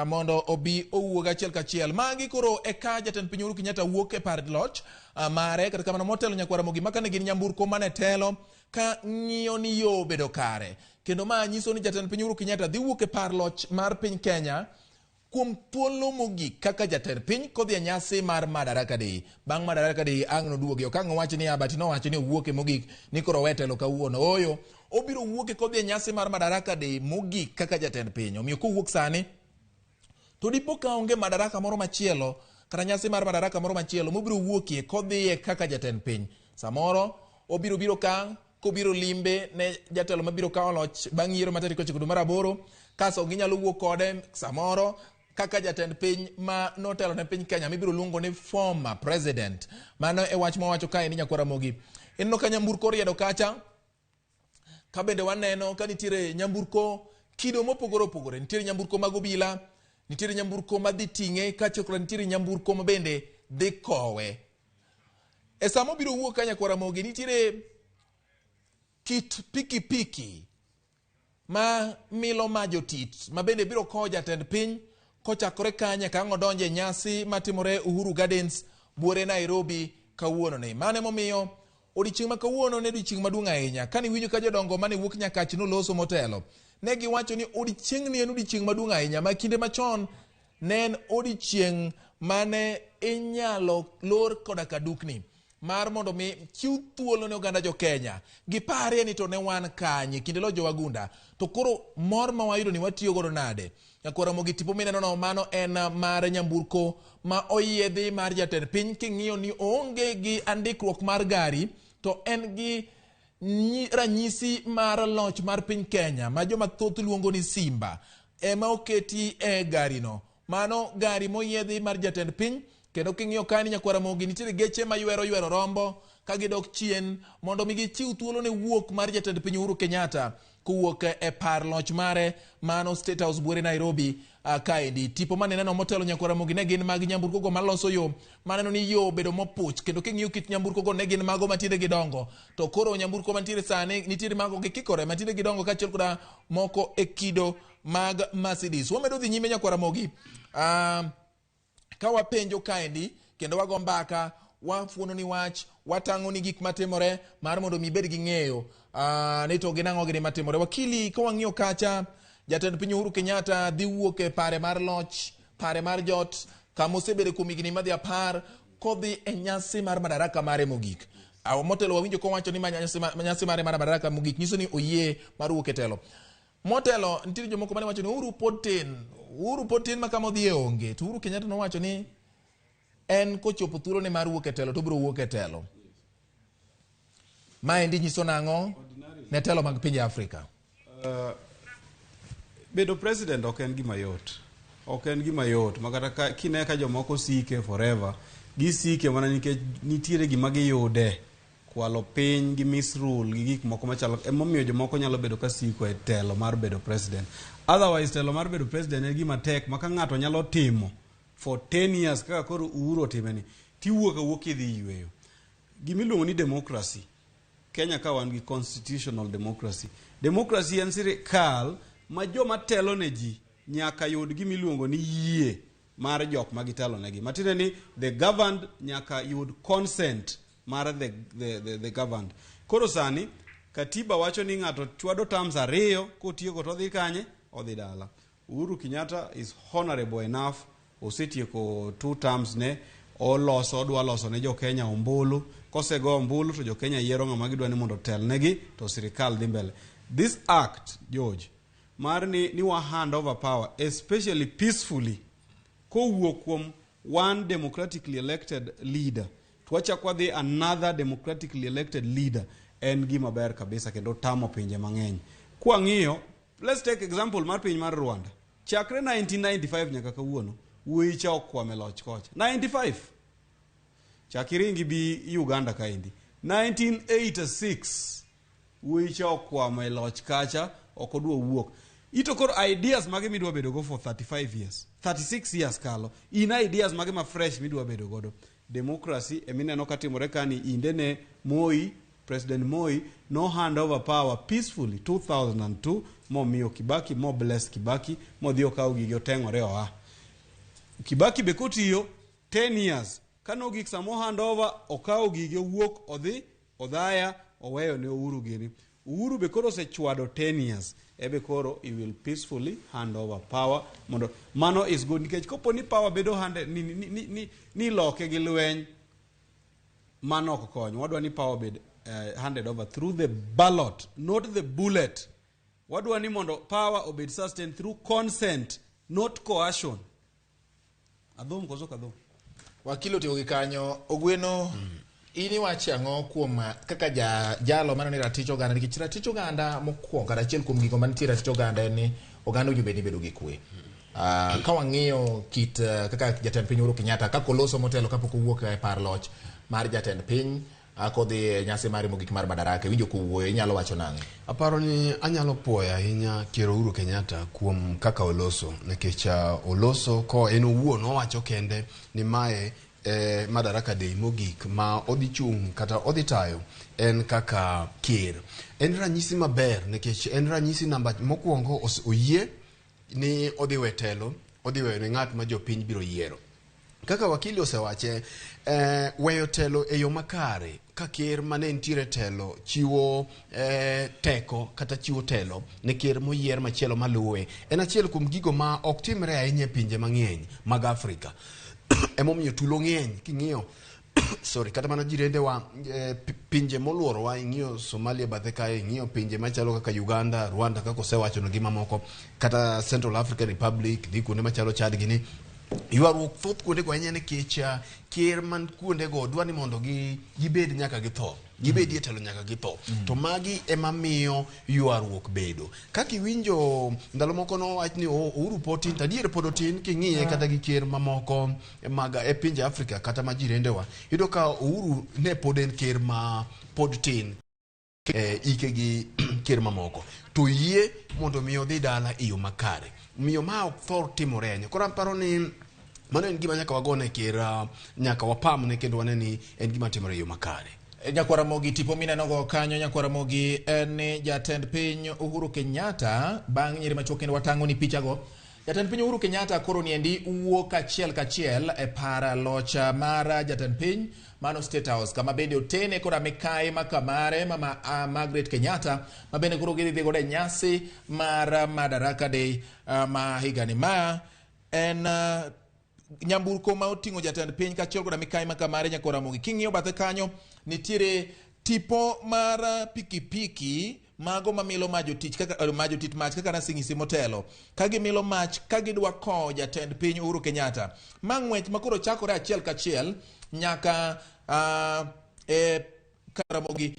mondo obi owuog achiel kachiel. Magi koro e ka jatend piny Uhuru Kenyatta wuok e par loch mare kata kamano motelo Ramogi maka ne gin nyamburko mane telo ka ng'iyo ni yo bedo kare kendo ma nyiso ni jatend piny Uhuru Kenyatta dhi wuok e par loch mar piny Kenya kuom thuolo mogik kaka jatend piny kodhi e nyasi mar Madaraka Day. Bang' Madaraka Day ang' noduogi okang' owacho ni abati nowacho ni owuok e mogik ni koro wetelo kawuono oyo obiro wuok e kodhi e nyasi mar Madaraka Day mogik kaka jatend piny. Omiyo kowuok sani to dipo ka onge madaraka moro machielo kata nyasi mar Madaraka moro machielo mobiro wuokie kodhiye kaka jatend piny. Samoro obiro biro ka kobiro limbe ne jatelo mabiro kawo loch bang' yiero ma tarik 9 dwe mar 8 kaso ginyalo wuok kode samoro kaka jatend piny ma notelo ne piny Kenya mibiro luongo ni former president. Mano e wach mowacho kae ni Ramogi. Ineno ka nyamburko riedo kacha ka bende waneno ka nitiere nyamburko kido mopogore opogore. Nitiere nyamburko mag obila, nitiere nyamburko madhi ting'e kachokra nitiere nyamburko ma bende dhi kowe. E samo biro wuok ka Ramogi nitiere kit pikipiki ma milo majotit ma bende biro kowo jatend piny kochakore kanya ka odonje nyasi matimore Uhuru Gardens buore Nairobi kawuono ni. Mane momiyo odiochieng' ma kawuono ne odiochieng' maduong' ahinya kani winjo ka jodongo mane wuok Nyakach noloso motelo ne giwacho ni odiochieng' ni en odiochieng' maduong' ahinya ma kinde machon ne en odiochieng' mane inyalo lor koda kadukni mar mondo mi chiw thuolo ne oganda jo Kenya gipare ni to ne wan kanye kinde lo jo wagunda to koro mor ma wayudo ni watiyo godo nade Nyakwa Ramogi tipo mineno mano en mar nyamburko ma oyiedhi mar jatend piny. King'iyo ni onge gi andikruok mar gari, to en gi ranyisi mar loch mar piny Kenya ma joma thoth luongo ni Simba ema oketi e gari no. Mano gari moyiedhi mar jatend piny. Kendo king'iyo kani Nyakwa Ramogi nitiere geche ma ywero rombo ka gidok chien mondo mi gichiw thuolo ne wuok mar jatend piny Uhuru Kenyatta kuwuok e par loch mare mano State House buore Nairobi kaendi. Tipo maneno motelo Nyakwa Ramogi ne gin mag nyamburko go maloso yo, maneno ni yo bedo mopuch, kendo king'iyo kit nyamburko go ne gin mago matinde gidongo. To koro nyamburko mantiere sani nitiere mago gikikore matinde gidongo kaachiel koda moko e kido mag Mercedes. Wamedo dhi nyime Nyakwa Ramogi. Ka wapenjo kaendi kendo wago mbaka, wafuono ni wach, watango ni gik matimore mar mondo mi bed gi ng'eyo ni to ginang'o gini matimore. Wakili, ka wang'iyo kacha, jatend piny Uhuru Kenyatta dhi wuok e pare mar loch, pare mar jot, kama osebedo kuom higni madhi 10 kodhi e nyasi mar madaraka mare mogik. Motelo wawinjo kowacho ni nyasi mare mar madaraka mogik nyiso ni oyie mar wuok e telo. Motelo nitiere jomoko mane wacho ni Uhuru pod tin ma kama odhi e onge. To Uhuru Kenyatta nowacho ni en kochopo thuolo ne mar wuok e telo to biro wuok e telo. Maendi nyiso nang'o ne telo mag pinje Afrika? Bedo president ok en gima yot. Ok en gima yot. Makata kine ka jomoko sike forever, gisike mana nikech nitiere gima giyude. Kwalo piny gi misrule gi gik moko machalo. Emomiyo jomoko nyalo bedo ka siko e telo mar bedo president. Otherwise telo mar bedo president en gima tek maka ng'ato nyalo timo for 10 years kaka koro Uhuru otimeni. Tiwuok idhi yweyo. Gimiluongo ni democracy. Kenya ka wan gi constitutional democracy. Democracy en sirikal ma joma telo ne ji nyaka yud gimiluongo ni yie mar jok ma gitelo negi. Matine ni the governed nyaka yud consent mar the governed. Koro sani katiba wacho ni ng'ato chwado terms 2 kotieko to odhi kanye, odhi dala. Uhuru Kenyatta is honorable enough, osetieko 2 terms ne, odwa loso ne jo Kenya ombulu. Kosego ombulu to jo Kenya yiero ng'ama gidwa ni mondo tel negi, to sirikal dhi mbele. This act, George, mar ni wa hand over power, especially peacefully, kowuok kuom one democratically elected leader twachakwa dhi another democratically elected leader, en gima ber kabisa kendo tamo pinje mang'eny. Kwa ng'iyo, let's take example mar piny mar Rwanda. Chakre 1995 nyaka kawuono, wuicha okwame loch kocha. 95. Chakiringi bi Uganda kaendi. 1986, wuicha okwame loch kacha, okodwa wuok. Ito koro ideas mage midwa bedo go for 35 years. 36 years kalo. Ina ideas mage ma fresh midwa bedo godo. Democracy, emineno katimore kani indene Moi, President Moi, no hand over power peacefully 2002, mo miyo Kibaki, mo bless Kibaki, mo dio kao gigyo tengore oa. Kibaki bekotiyo 10 years. Kano gik samo hand over, okao gigyo wuok, odhaya, oweyo ne Uhuru gini. Uhuru bekoro se chwado 10 years. Ebe koro, he will peacefully hand over power. Mano is good. Nikech kopo ni power bedo ni loke gi lweny, mano kokonyo. Wadwa ni power bed handed over through the ballot, not the bullet. Wadwa ni mondo power obed sustained through consent, not coercion. Adhom koso kadhom. Wakilo tiyo gikanyo, Ogweno, ini wachi ang'o kuom kaka jalo mano ni ratich oganda, nikech ratich oganda mokwongo achiel kuom gigo mantie ratich oganda en ni oganda ojube ni bedo gi kwe. Ka wang'iyo kit kaka jatend piny Uhuru Kenyatta kaka oloso motelo kapok owuok e par loch mar jatend piny kodhi nyasi mare mogik mar madaraka, winjo kowuoyo, inyalo wacho nang'o? Aparo ni anyalo puoyo ahinya Ker Uhuru Kenyatta kuom kaka oloso, nikech oloso ko en owuon owacho kende ni mae madaraka day mogik ma odhi chung kata odhi tayo en kaka ker. En ranyisi maber nikech en ranyisi namba mokwongo oyie ni odhi wetelo, odhi weyo ne ng'at ma jopiny biro yiero. Kaka wakili osewache, weyo telo e yo makare, ka ker mane ntiere telo chiwo teko kata chiwo telo ne ker moyier machielo maluwe, en achiel kuom gigo ma ok timre ahinya e pinje mang'eny mag Afrika. Emomiyo tulo ng'eny king'iyo sorry, kata mana jirende wa pinje moluoro wa ing'iyo Somalia bathe kae, ing'iyo pinje machalo kaka Uganda, Rwanda kaka osewacho no gima moko, kata Central African Republic, di kuonde machalo Chad gini. Yuaruok thoth kuonde go ahinya nikech ker man kuonde go dwa ni mondo gibed nyaka githo. Gibedi e telo nyaka githo. To magi ema miyo yuaruok bedo. Kaka iwinjo ndalo moko no wach ni Uhuru potin, tadier pod otin king'iye kata gi ker mamoko maga e pinje Afrika kata ma jirende wa. Yudo ka Uhuru ne pod en ker ma pod tin ike gi ker mamoko. To yie mondo miyo dhi dala iyo makare. Miyo ma ok thor timore. Koro paro ni mano en gima nyaka wagone ker nyaka wapam ne kendo waneni en gima timore iyo makare. Nyakwara Mogi tipo minenogo kanyo Nyakwara Mogi en jatend piny Uhuru Kenyatta bang' nyiri machuok kendo watango ni pichago. Jatend piny Uhuru Kenyatta koro niendi wuok kachiel e para locha mar jatend piny mano State House kama bende otene kora mikai makamare mama Margaret Kenyatta ma bende koro gidhi gode nyasi mar Madaraka Day ma higani ma en nyamburko ma oting'o jatend piny kachiel koda mikai makamare Nyakwara Mogi. King'iyo bathe kanyo nitiere tipo mar pikipiki mago mamilo majotich kaka nasing'isi motelo ka gimilo mach ka gidwa kowo jatend piny Uhuru Kenyatta. Ma ng'wech makoro chakore achiel kachiel nyaka Karamogi